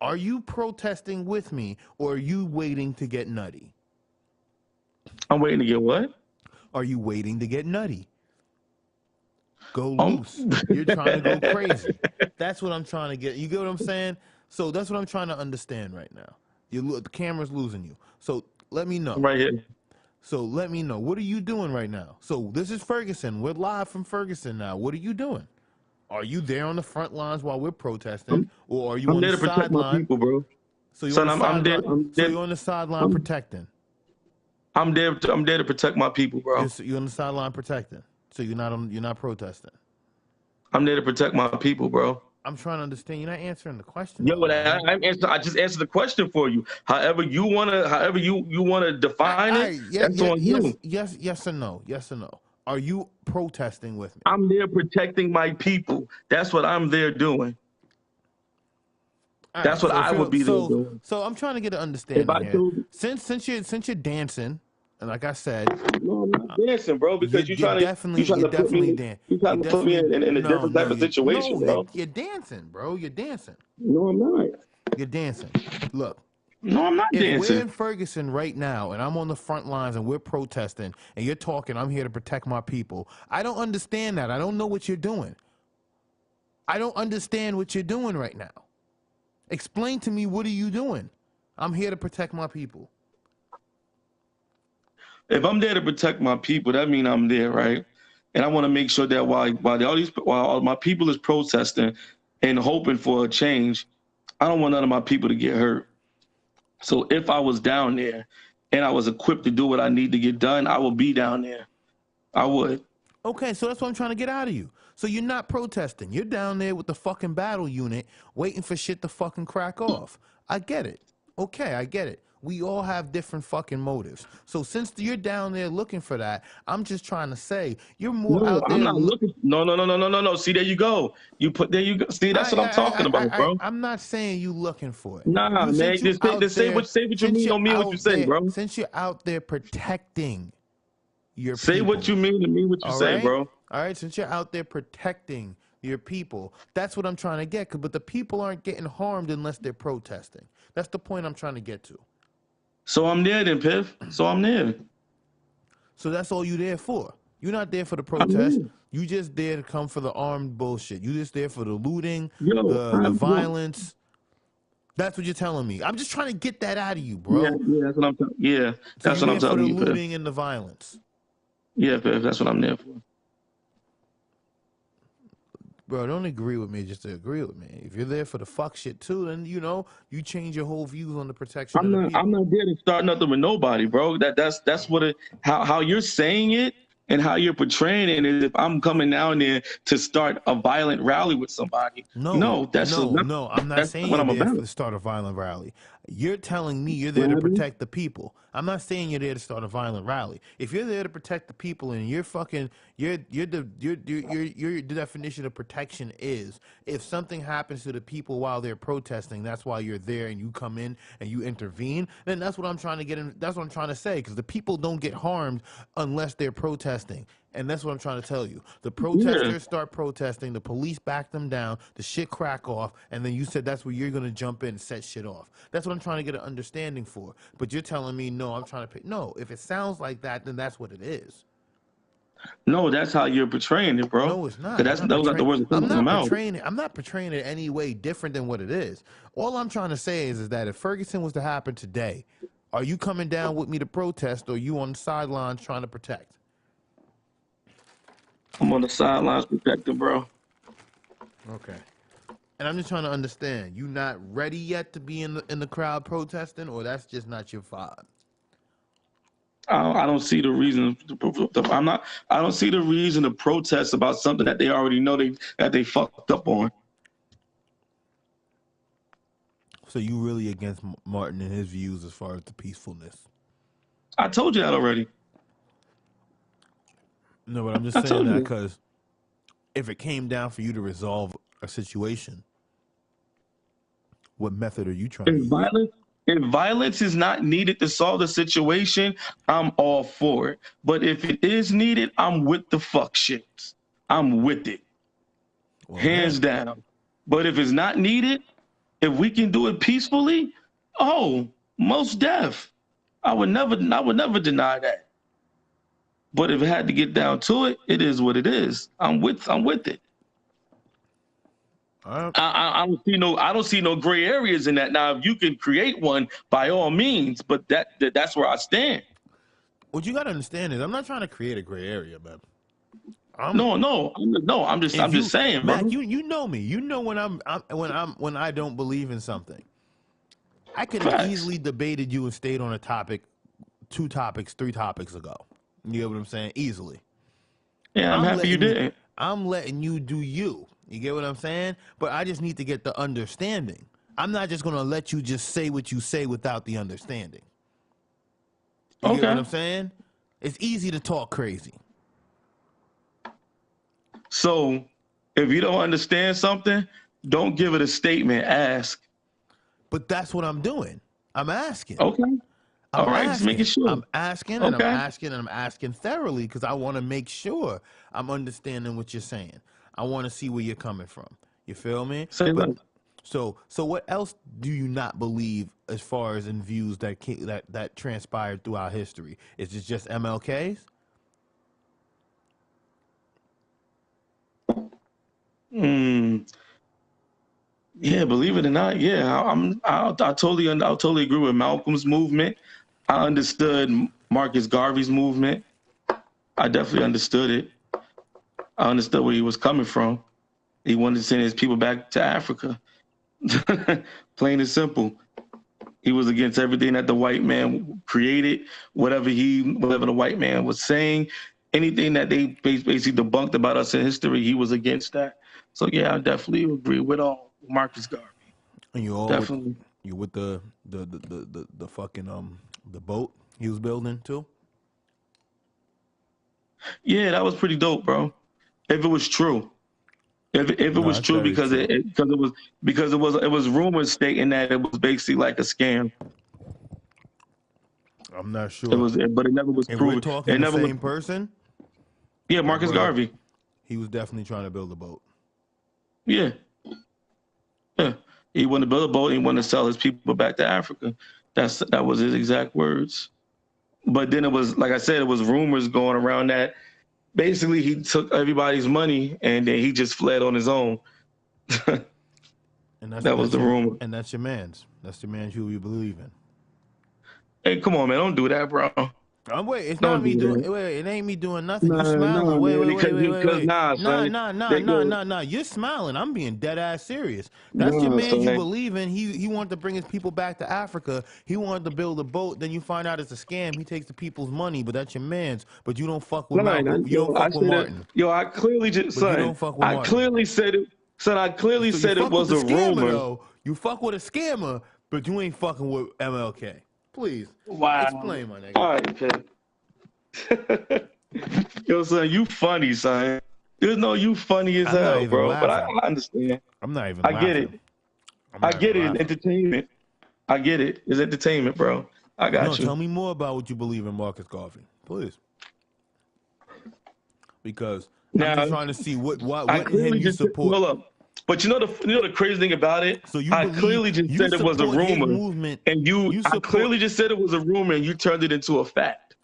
are you protesting with me, or are you waiting to get nutty? I'm waiting to get what? Are you waiting to get nutty? Go loose. You're trying to go crazy. That's what I'm trying to get. You get what I'm saying? So that's what I'm trying to understand right now. The camera's losing you. So let me know. I'm right here. So let me know. What are you doing right now? So this is Ferguson. We're live from Ferguson now. What are you doing? Are you there on the front lines while we're protesting, or are you on the sideline? I'm there to protect my people, bro. So you're on the sideline. So you're on the sideline protecting. I'm there to protect my people, bro. You're on the sideline protecting. So you're not protesting. I'm there to protect my people, bro. I'm trying to understand. You're not answering the question. Yo, I just answered the question for you. However you wanna define it. That's on you. Yes or no. Yes or no. Are you protesting with me? I'm there protecting my people. That's what I'm there doing. That's what I would be there doing. So I'm trying to get an understanding here. Since you're dancing, and like I said, no, I'm not dancing, bro, because you're trying to put me in a different type of situation, bro. You're dancing, bro. You're dancing. No, I'm not. You're dancing. Look. No, I'm not dancing. We're in Ferguson right now, and I'm on the front lines, and we're protesting, and you're talking, I'm here to protect my people. I don't understand that. I don't know what you're doing. I don't understand what you're doing right now. Explain to me, what are you doing? I'm here to protect my people. If I'm there to protect my people, that means I'm there, right? And I want to make sure that while all my people is protesting and hoping for a change, I don't want none of my people to get hurt. So if I was down there and I was equipped to do what I need to get done, I would be down there. I would. Okay, so that's what I'm trying to get out of you. So you're not protesting. You're down there with the fucking battle unit waiting for shit to fucking crack off. I get it. Okay, I get it. We all have different fucking motives. So since you're down there looking for that, I'm just trying to say you're more out there. I'm not looking. No. See, there you go. There you go. See, that's what I'm talking about, bro. I'm not saying you looking for it. Nah, man. Just say what you mean. Don't mean what you say, bro. Since you're out there protecting your people. Say what you mean and mean what you say, bro. All right. Since you're out there protecting your people, that's what I'm trying to get. But the people aren't getting harmed unless they're protesting. That's the point I'm trying to get to. So I'm there then, Piff. So I'm there. So that's all you there for. You're not there for the protest. You just there to come for the armed bullshit. You just there for the looting, the violence. That's what you're telling me. I'm just trying to get that out of you, bro. Yeah, that's what I'm telling you. Yeah, that's what I'm telling you, for the looting and the violence. Yeah, Piff, that's what I'm there for. Bro, don't agree with me just to agree with me. If you're there for the fuck shit too, then you change your whole views on the protection of the people. I'm not there to start nothing with nobody, bro. That's what how you're saying it and how you're portraying it is if I'm coming down there to start a violent rally with somebody. No, I'm not saying you're there to start a violent rally. You're telling me you're there to protect the people. I'm not saying you're there to start a violent rally. If you're there to protect the people and your definition of protection is if something happens to the people while they're protesting, that's why you're there and you come in and you intervene, then that's what I'm trying to get in. That's what I'm trying to say, because the people don't get harmed unless they're protesting. And that's what I'm trying to tell you. The protesters start protesting, the police back them down, the shit crack off, and then you said that's where you're going to jump in and set shit off. That's what I'm trying to get an understanding for. But you're telling me, no, I'm trying to pick. No, if it sounds like that, then that's what it is. No, that's how you're portraying it, bro. No, it's not. Those are the words that come out. I'm not portraying it any way different than what it is. All I'm trying to say is that if Ferguson was to happen today, are you coming down with me to protest, or are you on the sidelines trying to protect? I'm on the sidelines protecting, bro. Okay. And I'm just trying to understand. You not ready yet to be in the crowd protesting, or that's just not your vibe? I don't see the reason. I don't see the reason to protest about something that they already know that they fucked up on. So you really against Martin and his views as far as the peacefulness? I told you that already. No, but I'm just saying that because if it came down for you to resolve a situation, what method are you trying to use? If violence is not needed to solve the situation, I'm all for it. But if it is needed, I'm with the fuck shit. I'm with it. Well, hands down. But if it's not needed, if we can do it peacefully, most deaf. I would never deny that. But if it had to get down to it, it is what it is. I'm with it. I don't see no gray areas in that. Now, if you can create one, by all means, but that's where I stand. What you gotta understand is I'm not trying to create a gray area, man. I'm just saying, Mac, bro. you know me. You know when I don't believe in something. I could have easily debated you and stayed on a topic, 2 topics, 3 topics ago. You get what I'm saying? Easily. Yeah, I'm happy you didn't. I'm letting you do you. You get what I'm saying? But I just need to get the understanding. I'm not just going to let you just say what you say without the understanding. You get what I'm saying? It's easy to talk crazy. So, if you don't understand something, don't give it a statement. Ask. But that's what I'm doing. I'm asking. Okay. All right, just making sure. I'm asking and I'm asking and I'm asking thoroughly because I want to make sure I'm understanding what you're saying. I want to see where you're coming from. You feel me? So what else do you not believe as far as in views that transpired throughout history? Is it just MLK's? Yeah, believe it or not, yeah, I totally agree with Malcolm's movement. I understood Marcus Garvey's movement. I definitely understood it. I understood where he was coming from. He wanted to send his people back to Africa. Plain and simple. He was against everything that the white man created, whatever the white man was saying, anything that they basically debunked about us in history, he was against that. So yeah, I definitely agree with Marcus Garvey. And you all definitely. You with the fucking the boat he was building too? Yeah, that was pretty dope, bro. If it was true. If it was true, because it was rumors stating that it was basically like a scam. I'm not sure. But it never was proven. We're talking the same person? Yeah, Marcus Garvey. He was definitely trying to build a boat. Yeah. Yeah. He wanted to build a boat. He wanted to sell his people back to Africa. That was his exact words. But then it was, like I said, it was rumors going around that basically he took everybody's money and then he just fled on his own. And that was the rumor. And that's your man's. That's the man's who you believe in. Hey, come on, man. Don't do that, bro. Wait, it's not me doing. Wait, it ain't me doing nothing. You smiling. Wait. Nah. You're smiling. I'm being dead ass serious. That's your man you believe in. He wanted to bring his people back to Africa. He wanted to build a boat. Then you find out it's a scam. He takes the people's money, but that's your man's. But you don't fuck with Malcolm. You don't fuck with Martin. I clearly just son. I clearly said it. Son, I clearly said it was a rumor. Though. You fuck with a scammer, but you ain't fucking with MLK. Please. Wow. Explain, my nigga. All right, Pip. Yo, son, you funny, son. You funny as hell, bro. Laughing. But I understand. I'm not even I get it. I get it. It's entertainment. I get it. It's entertainment, bro. I got you. Tell me more about what you believe in Marcus Garvey, please. Because I'm just trying to see what in him you support. Hold up. But you know the crazy thing about it? So I clearly just said it was a rumor, and I clearly just said it was a rumor, and you turned it into a fact.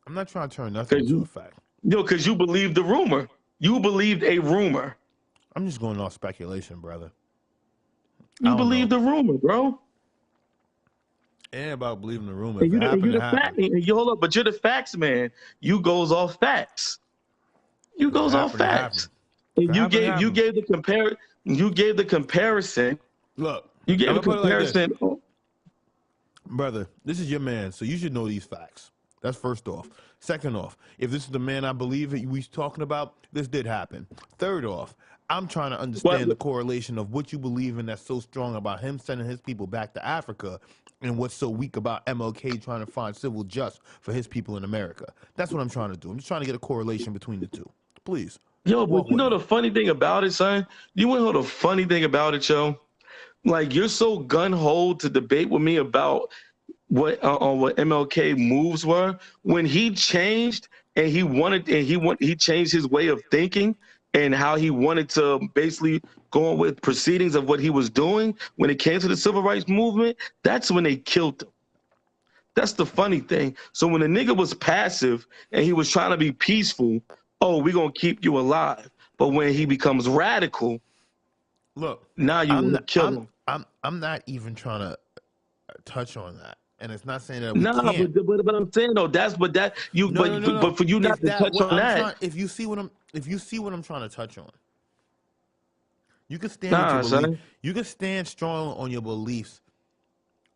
I'm not trying to turn nothing into a fact. No, because you believed the rumor. You believed a rumor. I'm just going off speculation, brother. You believed the rumor, bro. It ain't about believing the rumor. You're the facts man. You goes off facts. You goes off facts. And you gave the comparison. Look, you gave a comparison. Brother, this is your man, so you should know these facts. That's first off. Second off, if this is the man I believe that we talking about, this did happen. Third off, I'm trying to understand the correlation of what you believe in that's so strong about him sending his people back to Africa and what's so weak about MLK trying to find civil justice for his people in America. That's what I'm trying to do. I'm just trying to get a correlation between the two. Please. Yo, but you know the funny thing about it, son? You want to know the funny thing about it, yo? Like, you're so gun-ho to debate with me about what MLK moves were. When he changed and he changed his way of thinking and how he wanted to basically go on with proceedings of what he was doing when it came to the civil rights movement, that's when they killed him. That's the funny thing. So when the nigga was passive and he was trying to be peaceful, oh, we're going to keep you alive. But when he becomes radical, look, now you want to kill him. I'm not even trying to touch on that. And it's not saying that we can't. But I'm saying though, but for you not to touch on that, if you see what I'm trying to touch on, you can stand you can stand strong on your beliefs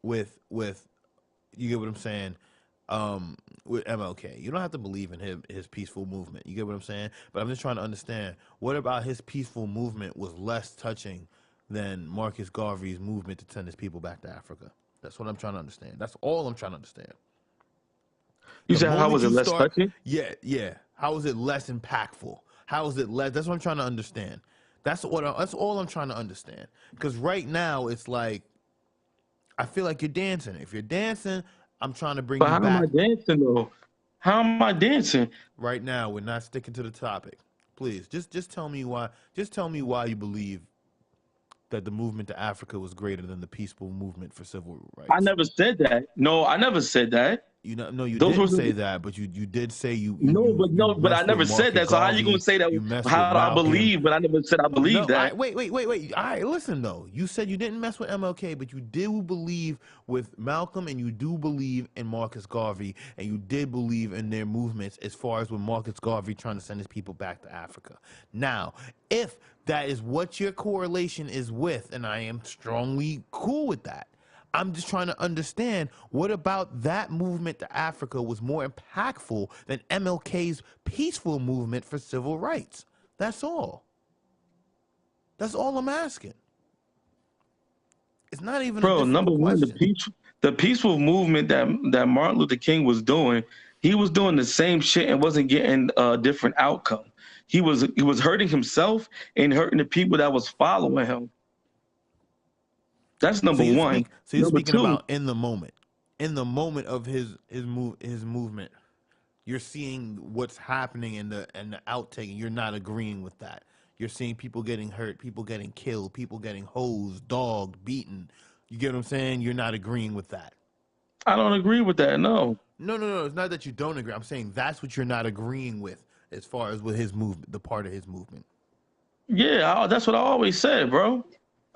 with you get what I'm saying, with MLK. You don't have to believe in his peaceful movement. You get what I'm saying? But I'm just trying to understand, what about his peaceful movement was less touching than Marcus Garvey's movement to send his people back to Africa? That's what I'm trying to understand. That's all I'm trying to understand. You said, how was it less touching? Yeah. How was it less impactful? How is it less? That's what I'm trying to understand. That's all I'm trying to understand. Because right now it's like, I feel like you're dancing. If you're dancing, I'm trying to bring you back. How am I dancing though? How am I dancing? Right now, we're not sticking to the topic. Please, just tell me why. Just tell me why you believe that the movement to Africa was greater than the peaceful movement for civil rights. I never said that. No, I never said that. You didn't say that, but you did say you. But I never said that. So how you gonna say that? How do I believe? But I never said I believe that. Wait. All right, listen though. You said you didn't mess with MLK, but you did believe with Malcolm, and you do believe in Marcus Garvey, and you did believe in their movements as far as with Marcus Garvey trying to send his people back to Africa. Now, if that is what your correlation is with, and I am strongly cool with that, I'm just trying to understand, what about that movement to Africa was more impactful than MLK's peaceful movement for civil rights? That's all. That's all I'm asking. It's not even Bro, a number one, question. the peaceful movement that Martin Luther King was doing, he was doing the same shit and wasn't getting a different outcome. He was hurting himself and hurting the people that was following him. That's number one. So you're speaking about in the moment of his movement. You're seeing what's happening in the outtake, and you're not agreeing with that. You're seeing people getting hurt, people getting killed, people getting hosed, dogged, beaten. You get what I'm saying? You're not agreeing with that. I don't agree with that. No. No. It's not that you don't agree. I'm saying that's what you're not agreeing with as far as with his movement, the part of his movement. Yeah, that's what I always said, bro.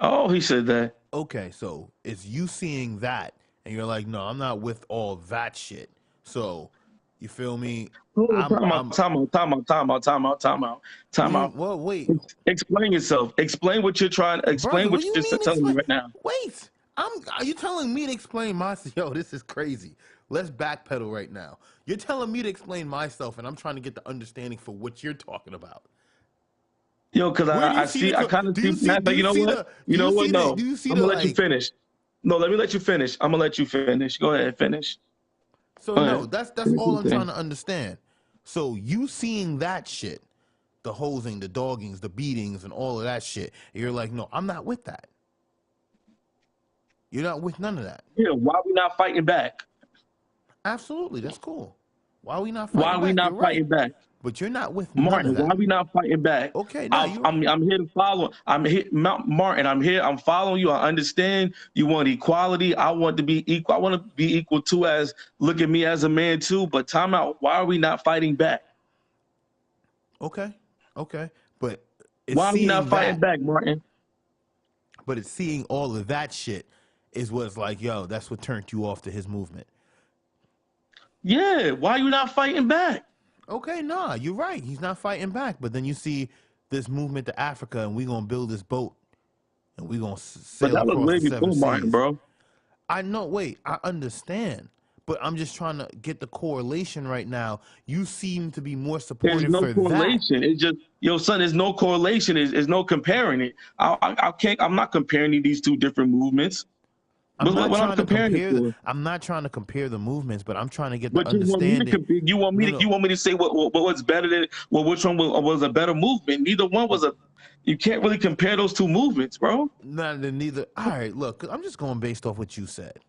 Oh, he said that. Okay, so it's you seeing that, and you're like, no, I'm not with all that shit. So, you feel me? Time out. Well, wait. Explain yourself. Explain what you're trying. Explain Brother, what you're just telling me right now. Wait, are you telling me to explain myself? Yo, this is crazy. Let's backpedal right now. You're telling me to explain myself, and I'm trying to get the understanding for what you're talking about. Yo, because I kind of see. You know what? You know what? No, I'm gonna let you finish. No, let me let you finish. I'm gonna let you finish. Go ahead, finish. So no, that's all I'm trying to understand. So you seeing that shit, the hosing, the doggings, the beatings, and all of that shit, and you're like, no, I'm not with that. You're not with none of that. Yeah, why are we not fighting back? Absolutely, that's cool. Why are we not fighting back? Why are we not fighting back? But you're not with Martin. None of that. Why are we not fighting back? Okay, I'm here to follow. I'm here, Martin. I'm here. I'm following you. I understand you want equality. I want to be equal. I want to be equal too. As look at me as a man too. But time out. Why are we not fighting back? Okay. But why are we not fighting back, Martin? But it's seeing all of that shit is what's like, yo, that's what turned you off to his movement. Yeah. Why are you not fighting back? Okay, nah, you're right. He's not fighting back. But then you see this movement to Africa, and we're going to build this boat, and we're going to sail across the seven seas. Martin, bro. I know, wait, I understand. but I'm just trying to get the correlation right now. You seem to be more There's supportive no for that. correlation. It's just, son, there's no correlation. There's no comparing it. I can't, I'm not comparing these two different movements. I'm not What I'm trying to comparing it compare to. I'm not trying to compare the movements, but I'm trying to get the But you want me to understanding. compare, you want me to say what's better than, which one was a better movement? Neither one was a, you can't really compare those two movements, bro. Neither. All right, look, I'm just going based off what you said.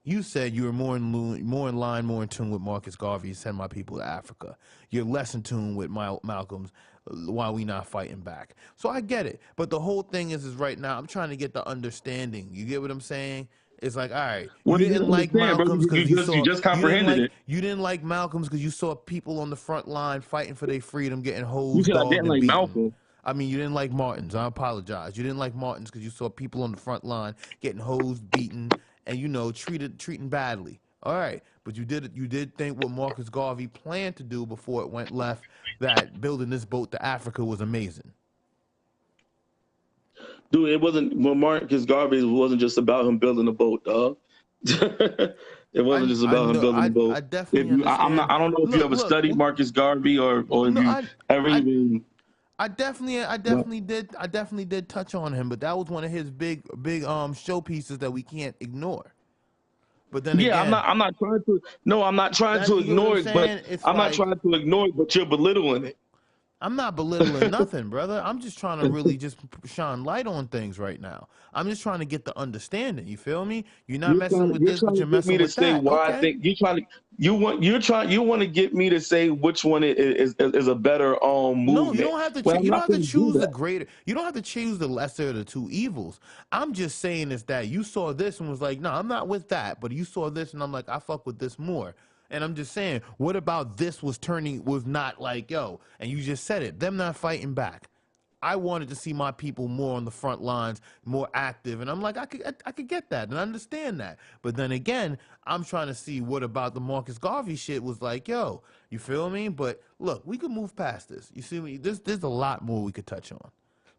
You said you were more in line, more in tune with Marcus Garvey, send my people to Africa. You're less in tune with Malcolm's why we not fighting back. So I get it. But the whole thing is right now, I'm trying to get the understanding. You get what I'm saying? It's like, all right, What you do you didn't like understand, bro? Malcolm's because You just comprehended it. you didn't like Malcolm's because you saw people on the front line fighting for their freedom, getting You hosed, said I dogged, didn't and like beaten. Malcolm. I mean, you didn't like Martin's. I apologize. You didn't like Martin's because you saw people on the front line getting hosed, beaten, and treating badly. All right, but you did think what Marcus Garvey planned to do before it went left, that building this boat to Africa was amazing. Dude, it wasn't, well, Marcus Garvey wasn't just about him building a boat, dog. It wasn't just about him building a boat. I definitely understand. I don't know if you ever studied Marcus Garvey or if you ever even. I definitely did touch on him, but that was one of his big showpieces that we can't ignore. But then again, I'm not trying to. No, I'm not trying to ignore it, but I'm not trying to ignore it, but you're belittling it. I'm not belittling nothing, brother. I'm just trying to really just shine light on things right now. I'm just trying to get the understanding. You feel me? You're not messing with this, but you're messing with that. Why I think you want to get me to say which one is a better movement. No, you don't have to. You don't have to choose the greater. You don't have to choose the lesser of the two evils. I'm just saying is that you saw this and was like, no, I'm not with that. But you saw this and I'm like, I fuck with this more. And I'm just saying, what about this was not like, yo, and you just said it, them not fighting back. I wanted to see my people more on the front lines, more active. And I'm like, I could get that and understand that. But then again, I'm trying to see what about the Marcus Garvey shit was like, yo, you feel me? But look, we could move past this. You see me? There's a lot more we could touch on.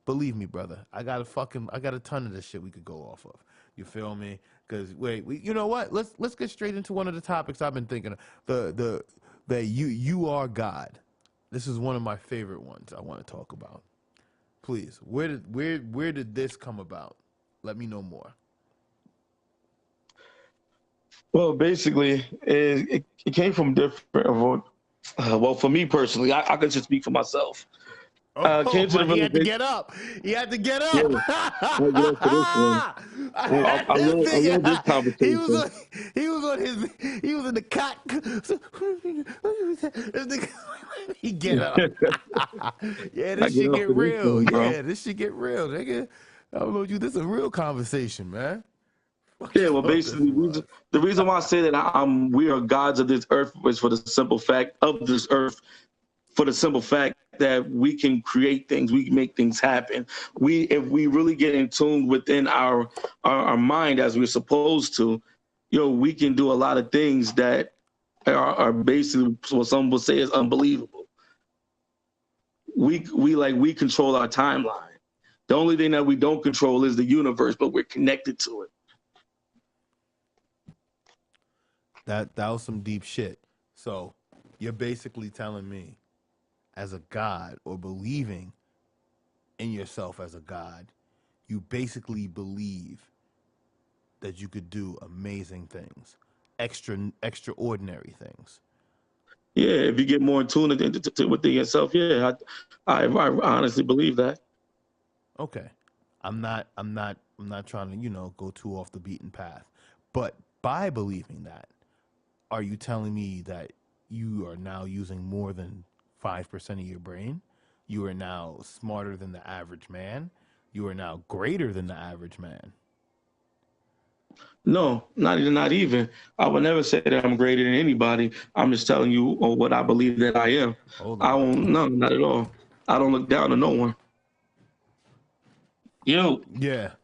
Believe me, brother. I got a ton of this shit we could go off of. You feel me? Because you know what? Let's get straight into one of the topics I've been thinking of. That you are God. This is one of my favorite ones I want to talk about. Please, where did this come about? Let me know more. Well, basically, it came from different. Well, for me personally, I can just speak for myself. Came to the he had to get up. He had to get up. Yeah. I love this conversation. He was in the cot. He get up. Yeah, this shit get real. This shit get real, nigga. I don't know you. This is a real conversation, man. Yeah, well, basically, the reason why I say that we are gods of this earth is for the simple fact of this earth. For the simple fact that we can create things, we can make things happen. If we really get in tune within our mind as we're supposed to, we can do a lot of things that are basically what some will say is unbelievable. We control our timeline. The only thing that we don't control is the universe, but we're connected to it. That was some deep shit. So you're basically telling me, as a god, or believing in yourself as a god, you basically believe that you could do amazing things, extraordinary things. Yeah, if you get more in tune within yourself, yeah, I honestly believe that. Okay, I'm not trying to go too off the beaten path, but by believing that, are you telling me that you are now using more than 5% of your brain? You are now smarter than the average man? You are now greater than the average man? No, not even. I would never say that I'm greater than anybody. I'm just telling you what I believe that I am. No, not at all. I don't look down to no one. Yeah.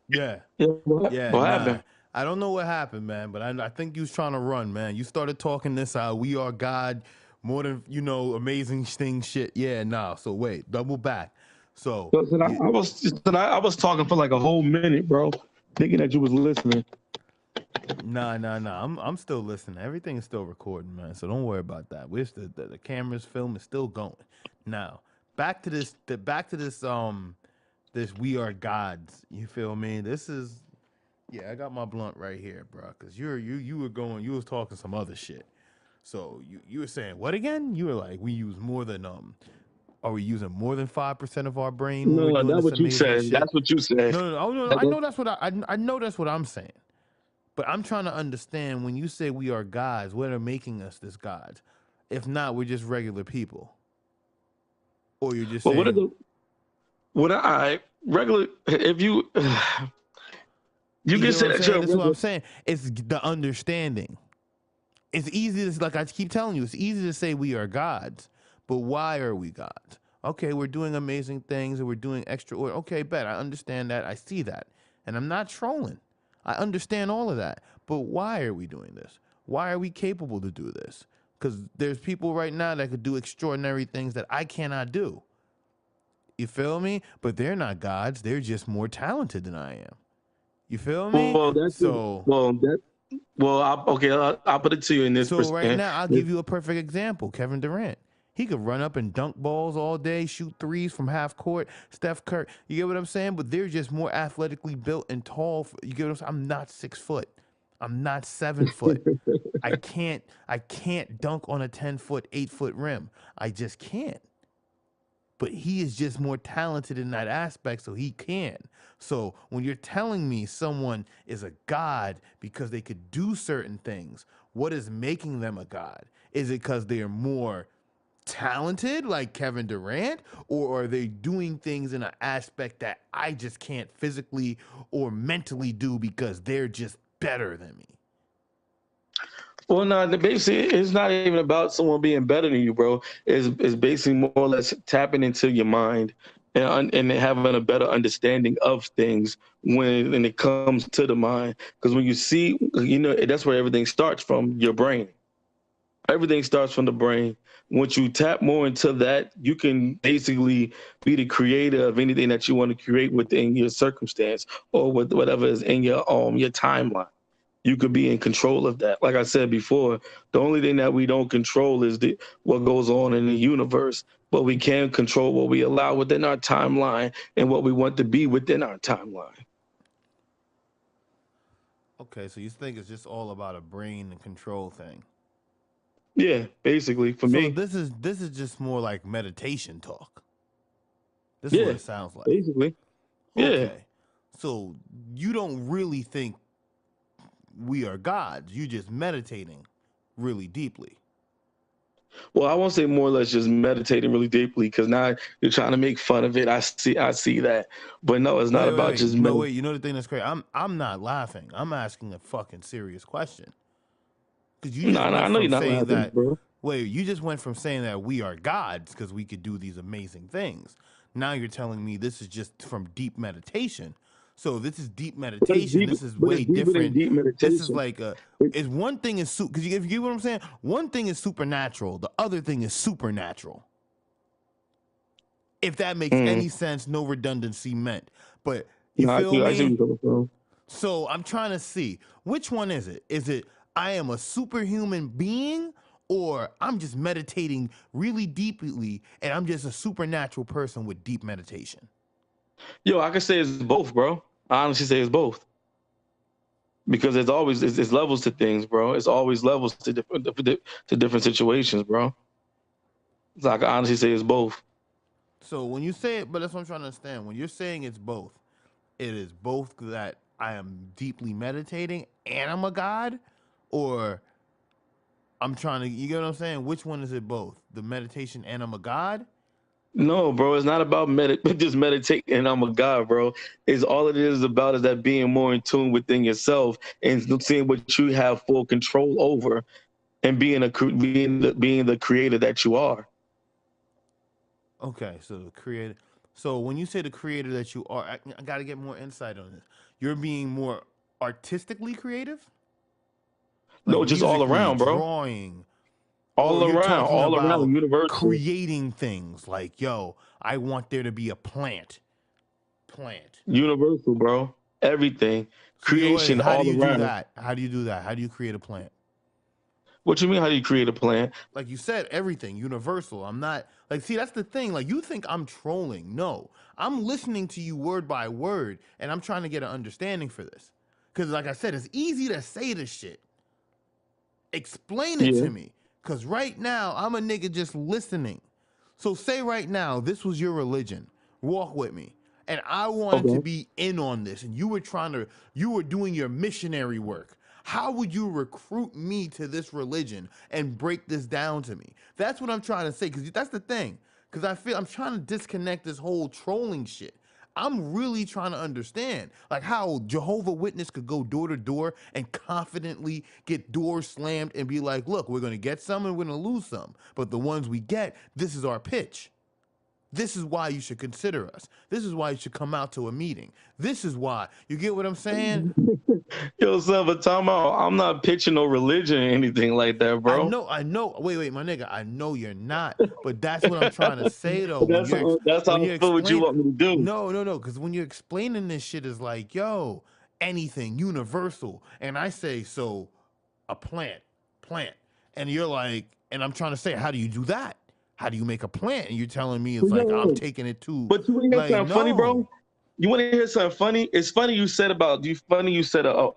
What happened? I don't know what happened, man, but I think you was trying to run, man. You started talking this out. We are God. More than, amazing things, shit. Yeah, nah. So wait, double back. So I was talking for like a whole minute, bro, thinking that you was listening. Nah. I'm still listening. Everything is still recording, man. So don't worry about that. We're still, the camera's film is still going. Now, back to this. This we are gods. You feel me? This is. Yeah, I got my blunt right here, bro. Cause you was talking some other shit. So you were saying what again? You were like, we use more than Are we using more than 5% of our brain when we're No, doing that's this what you amazing said. shit? That's what you said. No. I know that's what I know that's what I'm saying. But I'm trying to understand when you say we are gods, what are making us this gods? If not, we're just regular people. Or you're just Well, what are saying the what I regular? If you you you can get what say I'm that you're saying? a That's what I'm regular. saying. It's the understanding. It's easy to, like I keep telling you, it's easy to say we are gods, but why are we gods? Okay, we're doing amazing things and we're doing extra. Okay, bet I understand that. I see that, and I'm not trolling. I understand all of that, but why are we doing this? Why are we capable to do this? Because there's people right now that could do extraordinary things that I cannot do. You feel me? But they're not gods. They're just more talented than I am. You feel me? Well, that's So well that well. Okay, I'll put it to you in this So right perspective. now, I'll give you a perfect example. Kevin Durant. He could run up and dunk balls all day, shoot threes from half court. Steph Curry. You get what I'm saying? But they're just more athletically built and tall. You get what I'm saying? I'm not 6 foot. I'm not 7 foot. I can't dunk on a 10 foot, 8 foot rim. I just can't. But he is just more talented in that aspect, so he can. So when you're telling me someone is a god because they could do certain things, what is making them a god? Is it because they are more talented, like Kevin Durant, or are they doing things in an aspect that I just can't physically or mentally do because they're just better than me? Well, no, basically, it's not even about someone being better than you, bro. It's basically more or less tapping into your mind and having a better understanding of things when it comes to the mind. Because when you see, that's where everything starts from, your brain. Everything starts from the brain. Once you tap more into that, you can basically be the creator of anything that you want to create within your circumstance or with whatever is in your timeline. You could be in control of that. Like I said before, the only thing that we don't control is what goes on in the universe, but we can control what we allow within our timeline and what we want to be within our timeline. Okay, so you think it's just all about a brain and control thing. Yeah, basically for So me. this is just more like meditation talk. This is what Yeah, it sounds like. basically. Yeah. Okay. So you don't really think we are gods. You just meditating really deeply. Well, I won't say more or less just meditating really deeply because now you're trying to make fun of it. I see that. But no, it's not about Wait. just No, wait. You know the thing that's crazy? I'm not laughing. I'm asking a fucking serious question. Because you just No, went I know from you're not saying laughing, that bro. wait, you just went from saying that we are gods because we could do these amazing things. Now you're telling me this is just from deep meditation. So this is deep But it's meditation. deep, This is but it's way deeper than different. deep This is meditation. like is one thing is because if you get what I'm saying, one thing is supernatural. The other thing is supernatural. If that makes Mm. any sense, no redundancy meant. But you No, feel I see where me? you're coming from. So I'm trying to see which one is it? Is it I am a superhuman being or I'm just meditating really deeply and I'm just a supernatural person with deep meditation? Yo, I can say it's both, bro. I honestly say it's both because there's always it's levels to things, bro. It's always levels to different situations, bro. So I can honestly say it's both. So when you say it, but that's what I'm trying to understand. When you're saying it's both, it is both that I am deeply meditating and I'm a god, or I'm trying to, you get what I'm saying? Which one is it both? The meditation and I'm a god? No, bro, it's not about just meditating and I'm a god, bro. It's all it is about is that being more in tune within yourself and seeing what you have full control over and being the creator that you are. Okay, so the creator. So when you say the creator that you are, I got to get more insight on this. You're being more artistically creative, like No, just all musically, around, bro. drawing, or you're talking All about around, universal, creating things like, yo, I want there to be a plant. universal, bro. everything, So creation how do all you do around. that? How do you do that? How do you create a plant? What you mean? How do you create a plant? Like you said, everything universal. I'm not like, see, that's the thing. Like, you think I'm trolling. No, I'm listening to you word by word, and I'm trying to get an understanding for this. Because, like I said, it's easy to say this shit. Explain it Yeah. to me. Because right now, I'm a nigga just listening. So say right now, this was your religion. Walk with me. And I wanted to Okay. be in on this, and you were doing your missionary work. How would you recruit me to this religion and break this down to me? That's what I'm trying to say, because that's the thing. Because I feel I'm trying to disconnect this whole trolling shit. I'm really trying to understand, like, how Jehovah Witness could go door to door and confidently get doors slammed and be like, look, we're going to get some and we're going to lose some. But the ones we get, this is our pitch. This is why you should consider us. This is why you should come out to a meeting. This is why. You get what I'm saying? Yo, son, but talking about, I'm not pitching no religion or anything like that, I bro. know. Wait, my nigga. I know you're not. But that's what I'm trying to say, though. When That's how when I you're feel what you explaining, want me to do. no. Because when you're explaining this shit is like, yo, anything universal, and I say, so a plant, and you're like, and I'm trying to say, how do you do that? How do you make a plant? And you're telling me it's like I'm Yo, taking it to, but you want to hear like, something funny, no. bro? You want to hear something funny? It's funny you said about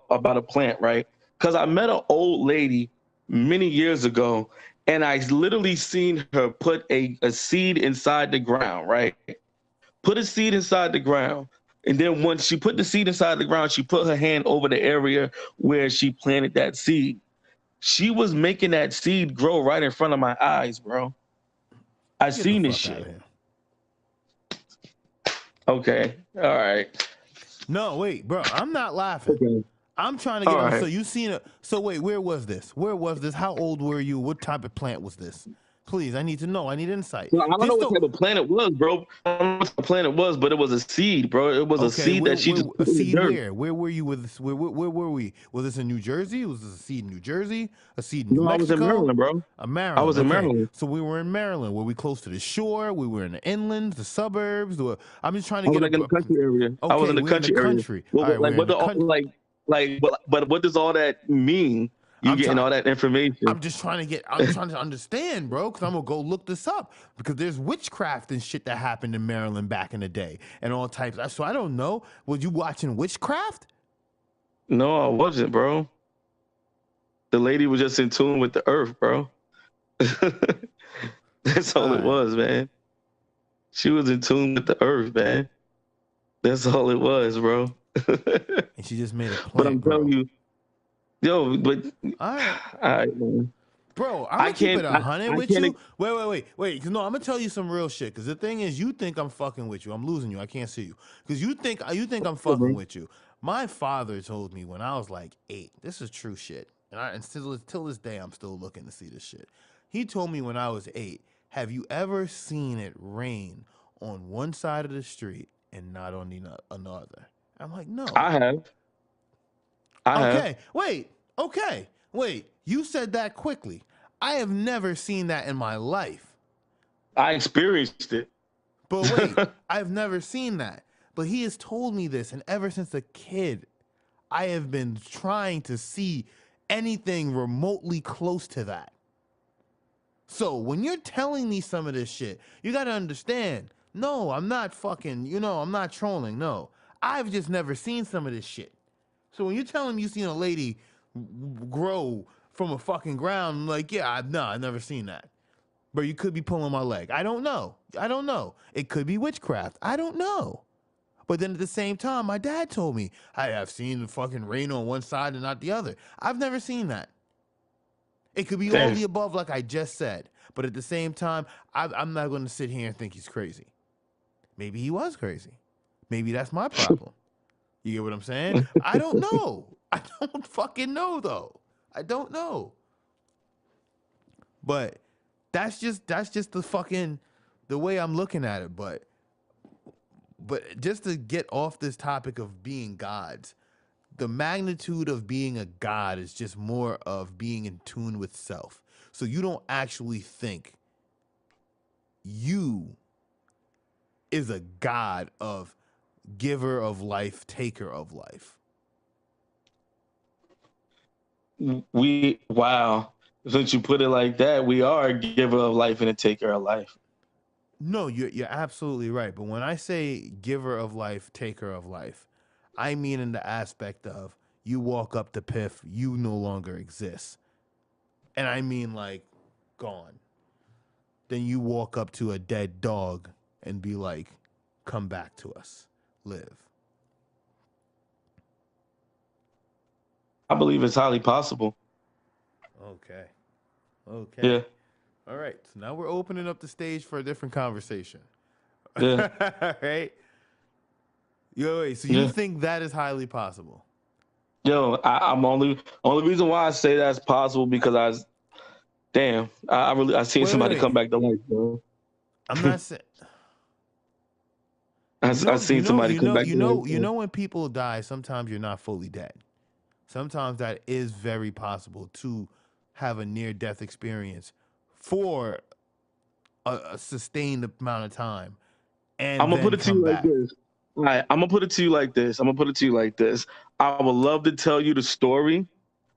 about a plant, right? Because I met an old lady many years ago, and I literally seen her put a seed inside the ground, right? Put a seed inside the ground. And then once she put the seed inside the ground, she put her hand over the area where she planted that seed. She was making that seed grow right in front of my eyes, bro. I Get the seen this fuck out of shit. here. Okay. All right. No, wait, bro. I'm not laughing. Okay. I'm trying to All get on. So right. you seen it? So wait, where was this? Where was this? How old were you? What type of plant was this? Please, I need to know. I need insight. Well, I don't know This what don't. type of plant it was, bro. I don't know what type of plant it was, but it was a seed, bro. It was a Okay, seed that she just a put in the seed dirt. where? Where were you with this? Where were we? Was this in New Jersey? Was this a seed in New Jersey? A seed in New No, I was in Mexico? Maryland, bro. I Maryland. was in Okay, Maryland. so we were in Maryland. Were we close to the shore? We were in the inlands, the suburbs. I'm just trying to I was get like in the country area. I was okay, in the we're in the country area. country. All right, Like we're in what the the country. but what does all that mean? You I'm getting trying. all that information? I'm just trying to get. I'm trying to understand, bro. Because I'm gonna go look this up. Because there's witchcraft and shit that happened in Maryland back in the day, and all types. So I don't know. Was you watching witchcraft? No, I wasn't, bro. The lady was just in tune with the earth, bro. That's All all it right. was, man. She was in tune with the earth, man. That's all it was, bro. And she just made a But plant I'm telling grow. you, yo, but All right. all right, man. Bro, I'm I gonna keep can't, it 100 I with can't. you. Wait. Cause no, I'm gonna tell you some real shit. Cause the thing is, you think I'm fucking with you. I'm losing you. I can't see you. Cause you think I'm fucking Bro. with you. My father told me when I was like 8. This is true shit. And still till this day, I'm still looking to see this shit. He told me when I was 8. Have you ever seen it rain on one side of the street and not on the another? I'm like, no. I have, I have. Okay, wait. Okay, wait. You said that quickly. I have never seen that in my life. I experienced it. But wait, I've never seen that. But he has told me this, and ever since a kid, I have been trying to see anything remotely close to that. So when you're telling me some of this shit, you gotta understand. No, I'm not fucking, I'm not trolling. No, I've just never seen some of this shit. So when you're telling me you seen a lady grow from a fucking ground, I'm like, yeah, I've never seen that. But you could be pulling my leg. I don't know. It could be witchcraft. I don't know. But then at the same time, my dad told me, I've seen the fucking rain on one side and not the other. I've never seen that. It could be all Damn. the above, like I just said. But at the same time, I'm not going to sit here and think he's crazy. Maybe he was crazy. Maybe that's my problem. You get what I'm saying? I don't know. I don't fucking know, though. I don't know. But that's just the way I'm looking at it. But just to get off this topic of being gods, the magnitude of being a god is just more of being in tune with self. So you don't actually think you is a god of giver of life, taker of life? Wow. Since you put it like that, we are a giver of life and a taker of life. No, you're absolutely right. But when I say giver of life, taker of life, I mean in the aspect of you walk up to Piff, you no longer exist. And I mean like gone. Then you walk up to a dead dog and be like, come back to us. Live. I believe it's highly possible. Okay. Okay. Yeah. All right. So now we're opening up the stage for a different conversation. Yeah. All right. Yo, wait, so you think that is highly possible? Yo, I'm only reason why I say that's possible because I seen somebody come back to life, bro. I'm not saying. I seen somebody come back to life. You know when people die, sometimes you're not fully dead. Sometimes that is very possible to have a near-death experience for a sustained amount of time, and I'm gonna put it to you like this. All right, I'm gonna put it to you like this. I would love to tell you the story,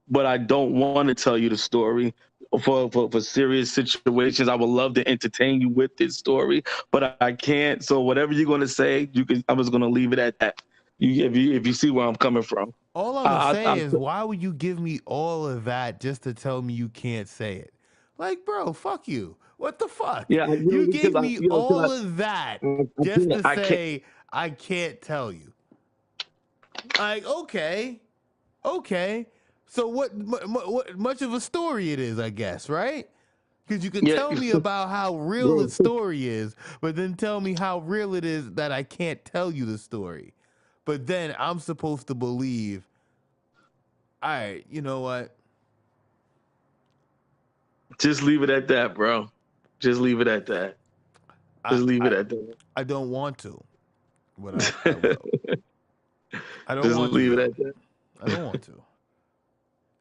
but I don't want to tell you the story for serious situations. I would love to entertain you with this story, but I can't. So whatever you're gonna say, you can. I'm just gonna leave it at that. If you see where I'm coming from. All I'm gonna say is, why would you give me all of that just to tell me you can't say it? Like, bro, fuck you. What the fuck? Yeah, you gave me all of that just to say I can't tell you. Like, okay. So what much of a story it is, I guess, right? Because you can tell me about how real the story is, but then tell me how real it is that I can't tell you the story. But then I'm supposed to believe, all right, you know what? Just leave it at that, bro. Just leave it at that. Just leave it at that. I don't want to, but I will. I don't just want leave to. it at that. I don't want to.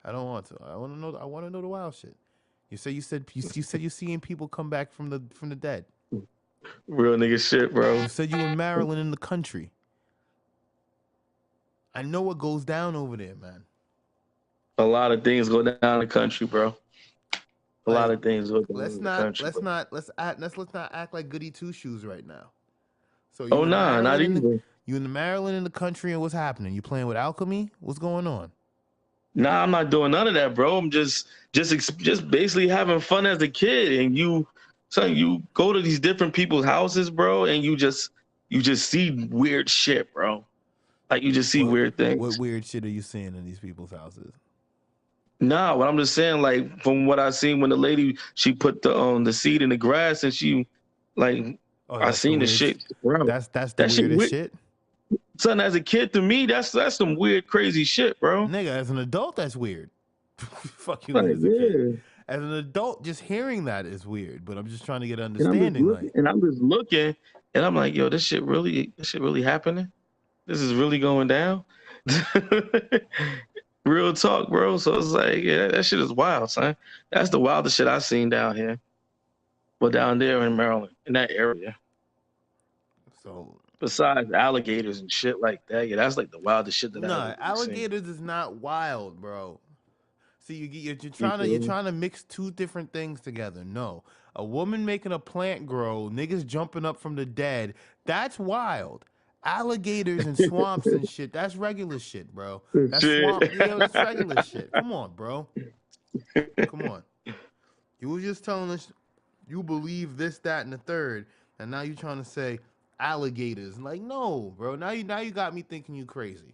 I don't want to. I want to know. I want to know the wild shit. You said you're seeing people come back from the dead. Real nigga shit, bro. You said you in Maryland in the country. I know what goes down over there, man. A lot of things go down in the country, bro. A lot of things go down in the country. Let's not act like goody two shoes right now. So not even. You in Maryland in the country, and what's happening? You playing with alchemy? What's going on? Nah, I'm not doing none of that, bro. I'm just basically having fun as a kid. And you go to these different people's houses, bro, and you just see weird shit, bro. Like you just see weird things. What weird shit are you seeing in these people's houses? Nah, what I'm just saying, like from what I seen when the lady she put the seed in the grass and she like I seen the shit. Bro. That's the weirdest shit. Son, as a kid, to me, that's some weird, crazy shit, bro. Nigga, as an adult, that's weird. Fuck you, as a kid. As an adult, just hearing that is weird. But I'm just trying to get understanding. And I'm just looking, and I'm like, yo, this shit really happening? This is really going down? Real talk, bro. So it's like, yeah, that shit is wild, son. That's the wildest shit I've seen down here. Well, down there in Maryland, in that area. So besides alligators and shit like that, yeah, that's like the wildest shit that I've alligators seen. Is not wild, bro. See, you're trying to mix two different things together. No, a woman making a plant grow, niggas jumping up from the dead, that's wild. Alligators and swamps and shit, that's regular shit, bro. That's swamp, that's regular shit. Come on, bro. Come on. You were just telling us you believe this, that, and the third, and now you're trying to say alligators. Like, no, bro. Now you got me thinking you crazy.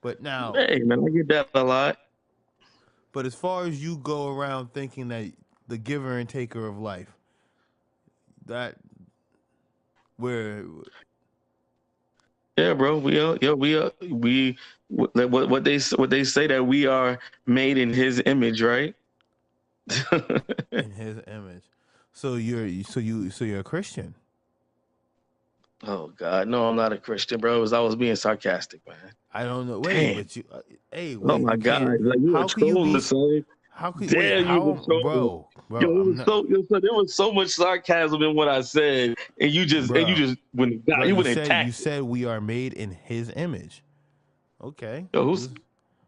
But now, hey man, I get that a lot. But as far as you go around thinking that the giver and taker of life, that yeah, bro. What they say that we are made in His image, right? In His image. So you're a Christian. Oh God, no, I'm not a Christian, bro. I was being sarcastic, man. I don't know. Wait, but you. Hey, wait, oh my God, like, How could wait? Damn, you How, were trolling. bro? Yo, it I'm was not, so, there was so much sarcasm in what I said, and you just bro. went Bro, you you went said attacked it. we are made in His image. Okay, Yo,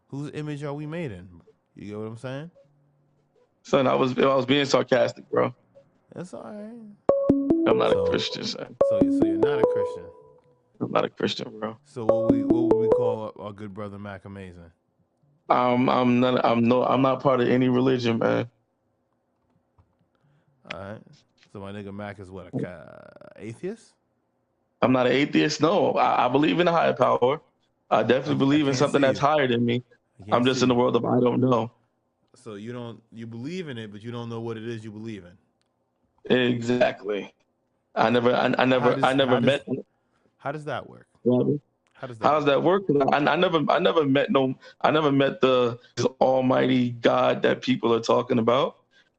whose image are we made in? You get what I'm saying? son? I was being sarcastic, bro. That's all right. I'm not a Christian, son. So you're not a Christian. I'm not a Christian, bro. So what would we call our good brother Mac Amayzin? I'm not part of any religion, man. All right. So my nigga Mac is what, a atheist? I'm not an atheist. No, I believe in a higher power. I definitely believe in can't something see that's you. higher than me. I can't I'm just see in the you. world of I don't know. So you believe in it, but you don't know what it is you believe in. Exactly. I never met. How does that work? How does that work? I never met this almighty God that people are talking about.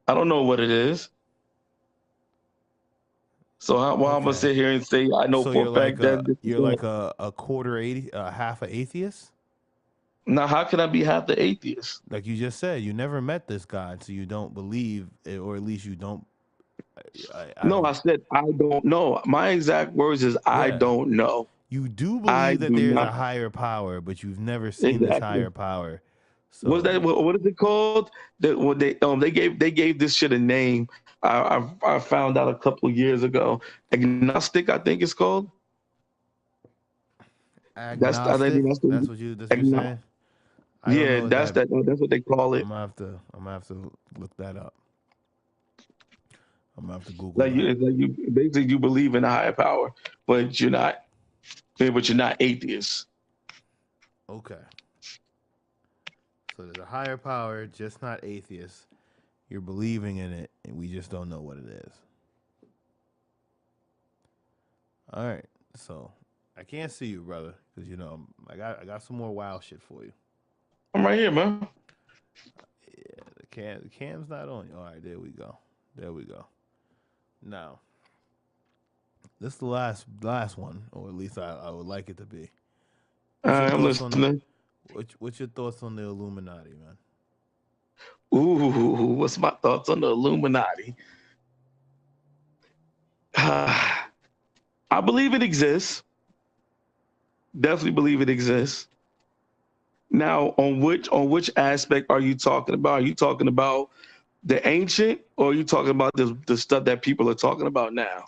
I don't know what it is. So I'm gonna sit here and say I know for a fact that you're like a quarter half an atheist? Now, how can I be half the atheist? Like you just said, you never met this God, so you don't believe, or at least you don't. I said I don't know. My exact words is I don't know. You do believe that there's a higher power, but you've never seen this higher power. So what is it called? They gave this shit a name. I found out a couple of years ago. Agnostic, I think it's called. Agnostic. That's what you're saying. Yeah, that's what they call it. I'm gonna have to look that up. I'm gonna have to Google. Like you basically you believe in a higher power, but you're not atheist. Okay. So there's a higher power, just not atheist. You're believing in it, and we just don't know what it is. All right. So I can't see you, brother, because I got some more wild shit for you. I'm right here, man. Yeah, the cam's not on you. All right, there we go. Now, this is the last one, or at least I would like it to be. I'm listening. What's your thoughts on the Illuminati, man? Ooh, what's my thoughts on the Illuminati? I believe it exists. Definitely believe it exists. Now, on which aspect are you talking about? Are you talking about the ancient, or are you talking about the stuff that people are talking about now?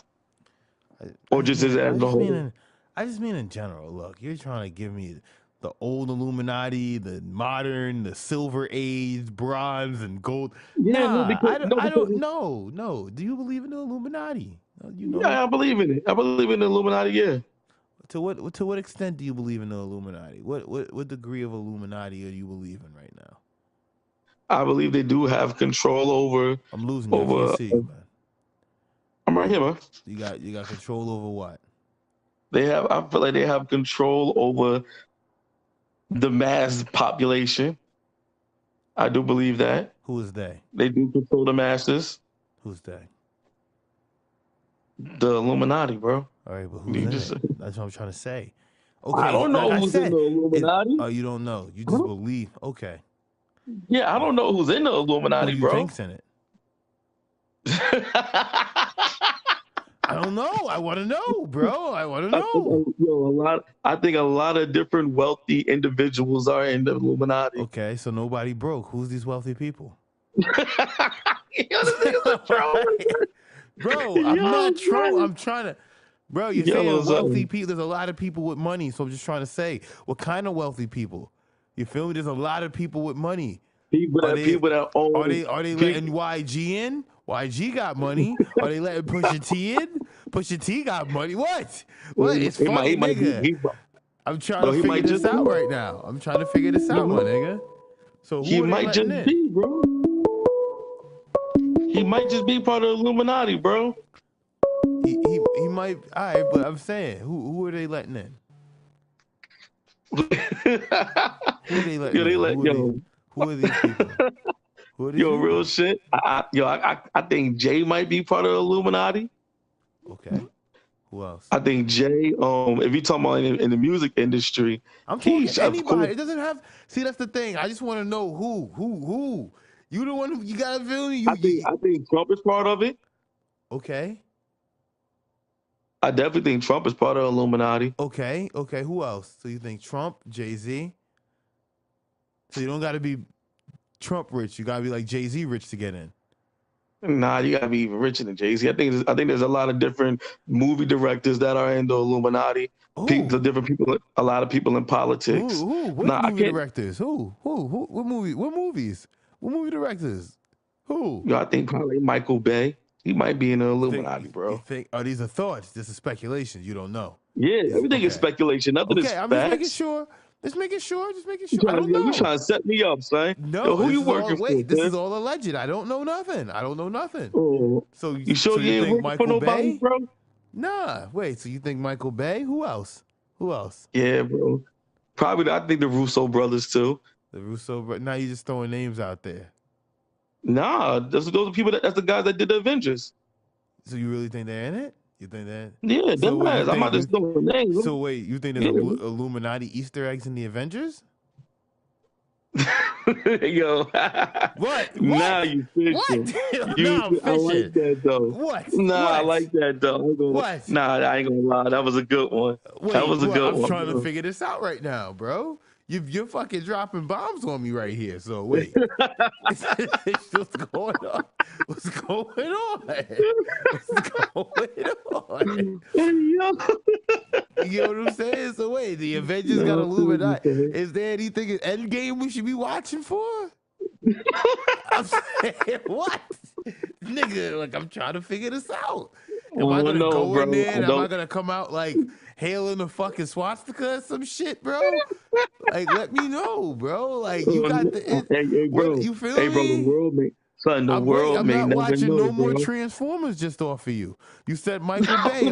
Or just as a whole? I just mean in general. Look, you're trying to give me the old Illuminati, the modern, the Silver Age, bronze, and gold. Yeah, I don't know. No. Do you believe in the Illuminati? Yeah, I believe in it. I believe in the Illuminati, yeah. To what extent do you believe in the Illuminati? What degree of Illuminati are you believing right now? I believe they do have control over. I'm losing you. I can't see you, man. I'm right here, man. You got control over what? I feel like they have control over the mass population. I do believe that. Who is they? They do control the masses. Who's they? The Illuminati, bro. All right, but who's in it? That's what I'm trying to say. Okay, I don't know who's in the Illuminati. Oh, you don't know. You just believe. Okay. Yeah, I don't know who's in the Illuminati, who bro. Who think's in it? I don't know. I want to know, bro. I want to know. I think a lot of different wealthy individuals are in the Illuminati. Okay, so nobody broke. Who's these wealthy people? Bro, I'm not trolling. I'm trying to. Bro, you're saying wealthy people. There's a lot of people with money, so I'm just trying to say, what kind of wealthy people? You feel me? There's a lot of people with money. People that own. Are they letting YG in? YG got money. Are they letting Pusha T in? Pusha T got money. What? It's funny, nigga. I'm trying to figure this out right now. I'm trying to figure this out, my nigga. So he might just be, bro. He might just be part of the Illuminati, bro. He might. All right, but I'm saying, who are they letting in? Who are they letting in? Who are these people? Real shit. I think Jay might be part of the Illuminati. Okay. Who else? I think Jay. If you're talking about in the music industry, I'm talking anybody. It doesn't have. See, that's the thing. I just want to know who. You the one you got to feel me. I think Trump is part of it. Okay. I definitely think Trump is part of the Illuminati. Okay. Who else? So you think Trump, Jay-Z? So you don't got to be Trump rich. You got to be like Jay-Z rich to get in. Nah, you gotta be even richer than Jay-Z. I think there's a lot of different movie directors that are in the Illuminati. The different people, a lot of people in politics. Who? What movie directors? Who? What movie? What movies? What movie directors? Who? I think probably Michael Bay. He might be in the Illuminati, bro. You think? Oh, these are thoughts. This is speculation. You don't know. Yeah, everything is speculation. Nothing is facts. I'm just making sure. Just making sure. I don't know. You trying to set me up, son? No, who you working for? Wait, this is all alleged. I don't know nothing. Oh, so you sure you ain't think working for nobody, bro? Nah. Wait. So you think Michael Bay? Who else? Yeah, bro. Probably. I think the Russo brothers too. The Russo brothers. Now you're just throwing names out there. Nah, those are people. That's the guys that did the Avengers. So you really think they're in it? You think that? Yeah, so I'm not just throwing names. So wait, you think there's Illuminati Easter eggs in the Avengers? Yo, what? Now you fishing. What? No, I'm fishing. I like that though. What? Nah, I like that though. What? Nah, I ain't gonna lie. That was a good one. That was a good one. I'm trying to figure this out right now, bro. You're fucking dropping bombs on me right here. So wait, what's going on? What's going on? You know what I'm saying? So wait, the Avengers got Illuminati. Is there anything in Endgame we should be watching for? I'm saying what, nigga? Like I'm trying to figure this out. Am I gonna go in there? And am I gonna come out like hailing the fucking swastika or some shit, bro? Like, let me know, bro. Like, you got the. Hey, bro. You feel me? Bro, the world may. Son, the world I'm may not never watching know, no more bro. Transformers just off of you. You said Michael Bay.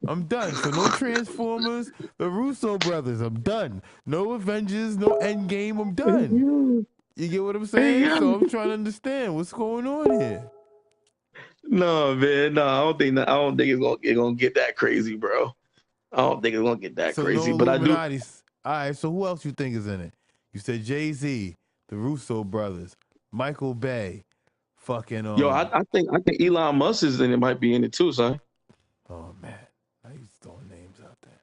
I'm done. So no Transformers, the Russo brothers. I'm done. No Avengers, no Endgame. I'm done. You get what I'm saying? So I'm trying to understand what's going on here. No, man. No, I don't think it's gonna get that crazy, bro. I don't think it's gonna get that crazy. No but I do. All right. So who else you think is in it? You said Jay-Z, the Russo brothers, Michael Bay, fucking. Yo, I think Elon Musk is in it. Might be in it too, son. Oh man, now he's throwing names out there.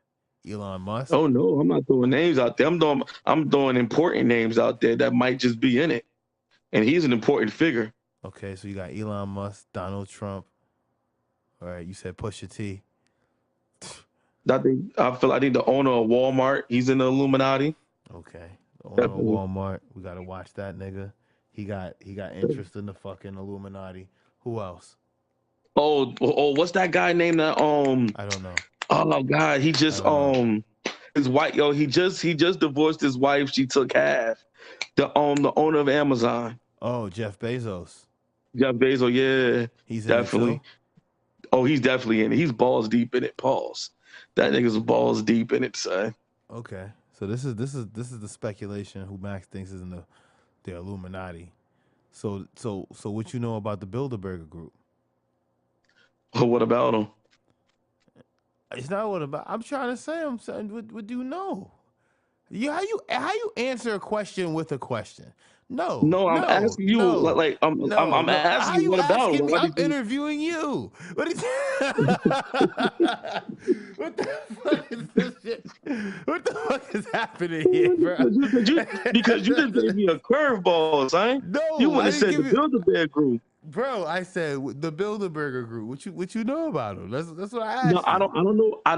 Elon Musk. Oh no, I'm not throwing names out there. I'm throwing important names out there that might just be in it, and he's an important figure. Okay, so you got Elon Musk, Donald Trump. All right, you said Pusha T. I think the owner of Walmart, he's in the Illuminati. Okay, the owner of Walmart, we gotta watch that nigga. He got interest in the fucking Illuminati. Who else? Oh, what's that guy named that? I don't know. Oh God, he just his wife. Yo, he just divorced his wife. She took half. The owner of Amazon. Oh, Jeff Bezos. Jeff Bezos, yeah, he's definitely. In it too? Oh, he's definitely in it. He's balls deep in it. Pause. That nigga's balls deep in it, son. Okay, so this is the speculation who Max thinks is in the Illuminati. So what you know about the Bilderberger group? Well, what about him? It's not what about. I'm trying to say. I'm saying, what do you know? How you answer a question with a question? No, I'm asking you. I'm asking you. What about him? I'm interviewing you. What is what the fuck is this shit? What the fuck is happening here, bro? Because you just gave me a curveball, son. No, you would have said the Bilderberger group. Bro, I said the Bilderberger group. What you know about them? That's what I asked. No, I don't know. I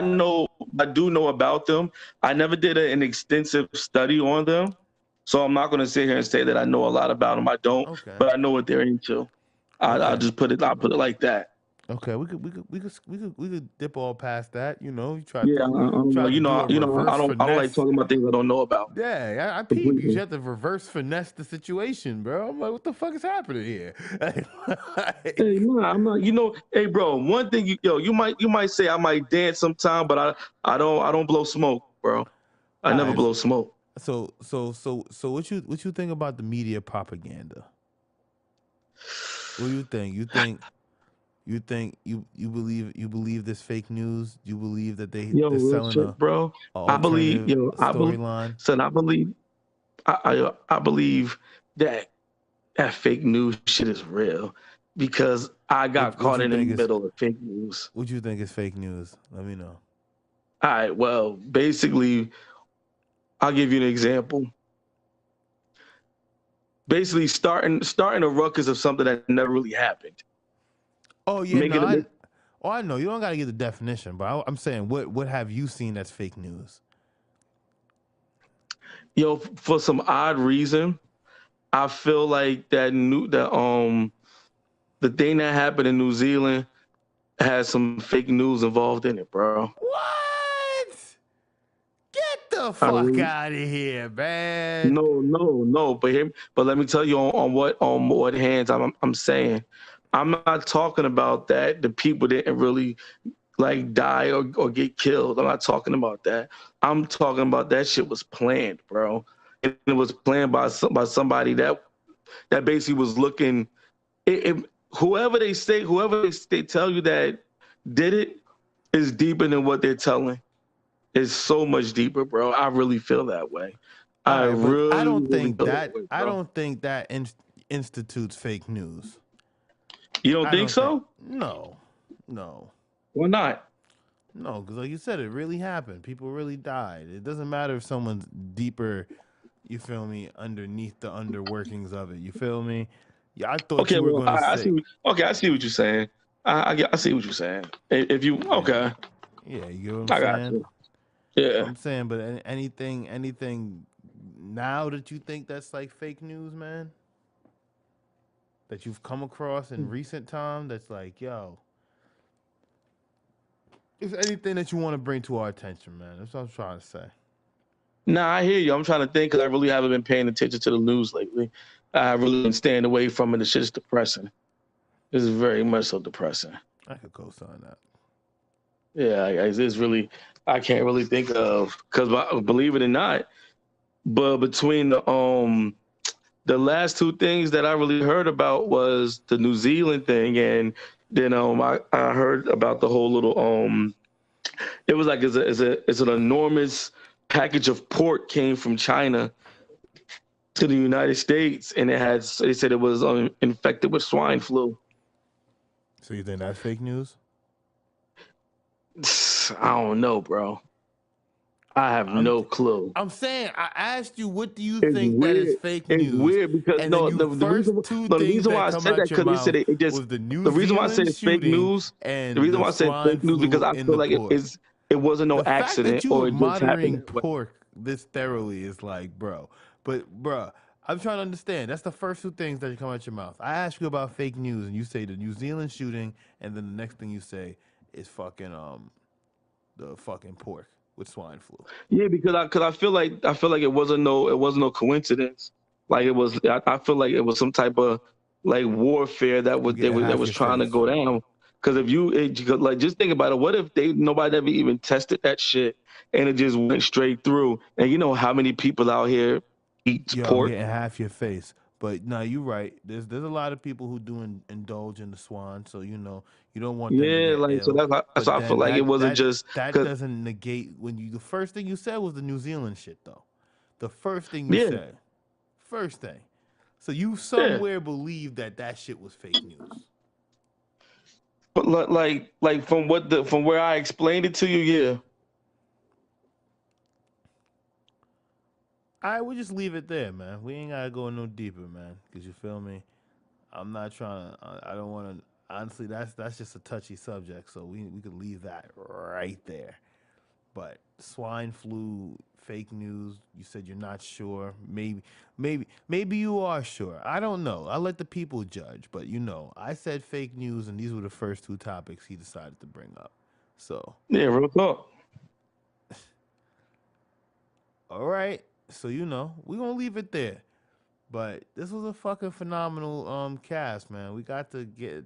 know. I do know about them. I never did an extensive study on them, so I'm not going to sit here and say that I know a lot about them. I don't, but I know what they're into. I'll just put it like that. Okay, we could dip all past that. You know, I don't like talking about things I don't know about. Yeah, I peep. You have to reverse finesse the situation, bro. I'm like, what the fuck is happening here? Hey, man, I'm not. You know, hey, bro. One thing, you might say I might dance sometime, but I don't blow smoke, bro. I never blow smoke. So what you think about the media propaganda? What do you think? You believe this fake news? You believe that they're selling shit, bro? I believe, storyline. Son, I believe that that fake news shit is real because I got What caught you in the think is middle of fake news. what you think is fake news? Let me know. All right, well, basically, I'll give you an example. Basically, starting a ruckus of something that never really happened. Oh yeah, no, Making it, I know you don't got to get the definition, but I'm saying what have you seen that's fake news? for some odd reason, I feel like the thing that happened in New Zealand has some fake news involved in it, bro. What? Get the I fuck really, out of here, man. no. But let me tell you on what hands I'm saying. I'm not talking about that. The people didn't really like die or get killed. I'm not talking about that. I'm talking about that shit was planned, bro. And it was planned by somebody that basically was looking. Whoever they tell you that did it is deeper than what they're telling. It's so much deeper, bro. I really feel that way. All I right, but really feel that way, I bro. don't think that institutes fake news. You don't I think don't think so? no, no, Why not? no, because like you said, it really happened. People really died. It doesn't matter if someone's deeper. You feel me? Underneath the underworkings of it. You feel me? Yeah, I thought Okay, you were well, gonna I see. say. Okay, I see what you're saying. I see what you're saying. If you Yeah, okay, yeah, you get what I'm I got saying. you. Yeah. I'm saying, but anything now that you think that's like fake news, man, that you've come across in recent time, that's like, yo, if anything that you want to bring to our attention, man, that's what I'm trying to say. Nah, I hear you. I'm trying to think because I really haven't been paying attention to the news lately. I really been staying away from it. The shit's depressing. It's very much so depressing. I could co-sign that. Yeah, it's really. I can't really think of because believe it or not, but between the last two things that I really heard about was the New Zealand thing, and then I heard about the whole little it was like it's an enormous package of pork came from China to the United States, and they said it was infected with swine flu. So you think that's fake news? I don't know, bro. I have I'm no clue. I'm saying I asked you what do you It's think that is weird. fake It's news, weird because and then no, you first two the things reason that why I come said that out your because they said mouth it just was the New the reason why I said Zealand it's fake shooting news. The and reason the why I said swine fake news because flu I in feel the like pork. it wasn't no The fact that accident you or are it just happened monitoring that way. pork this thoroughly is like, bro. But, bro, I'm trying to understand. That's the first two things that come out your mouth. I ask you about fake news, and you say the New Zealand shooting, and then the next thing you say is fucking the fucking pork with swine flu. Yeah, because I feel like it wasn't no coincidence. Like I feel like it was some type of like warfare You getting that half was your trying to face. go down. Because like just think about it. What if nobody ever even tested that shit and it just went straight through? And you know how many people out here eats Yo, I'm pork? getting half your face. But no, you're right. There's a lot of people who do indulge in the swan, so you don't want them to Yeah, get like so ill. that's But why I feel then like it wasn't just that because doesn't negate when you the first thing you said was the New Zealand shit though. The first thing you yeah, said, first thing. So you yeah. somewhere believe that shit was fake news. But like from where I explained it to you, yeah. All right, we'll just leave it there, man. We ain't gotta go no deeper, man. Cause you feel me? I'm not trying to. I don't want to. Honestly, that's just a touchy subject, so we could leave that right there. But swine flu, fake news. You said you're not sure. Maybe you are sure. I don't know. I'll let the people judge. But I said fake news, and these were the first two topics he decided to bring up. So, Yeah, real talk. all right. So we're gonna leave it there. But this was a fucking phenomenal cast, man. We got to get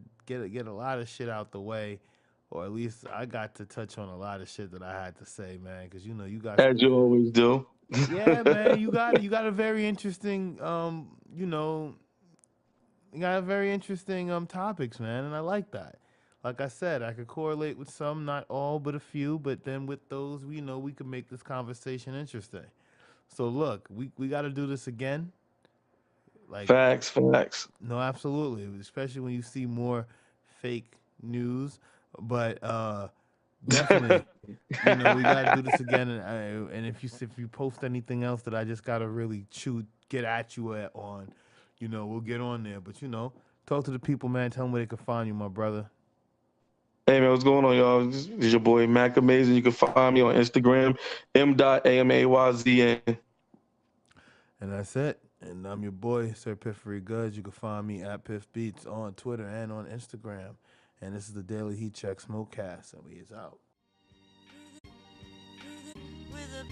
a lot of shit out the way, or at least I got to touch on a lot of shit that I had to say, man. Because you got some, As you always do. yeah, man. You got a very interesting you got a very interesting topics, man, and I like that. Like I said, I could correlate with some, not all, but a few. But then with those, we could make this conversation interesting. So look, we got to do this again. Like, Facts. no, absolutely, especially when you see more fake news. But definitely, we gotta do this again. And if you post anything else that I just gotta really get at you on, we'll get on there. But talk to the people, man. Tell them where they can find you, my brother. Hey man, what's going on, y'all? This is your boy Mac Amayzin. You can find me on Instagram, m.amayzn. And that's it. And I'm your boy, Sir PifferyGoodz. You can find me at Piff Beats on Twitter and on Instagram. And this is the Daily Heat Check Smokecast, and we is out. With a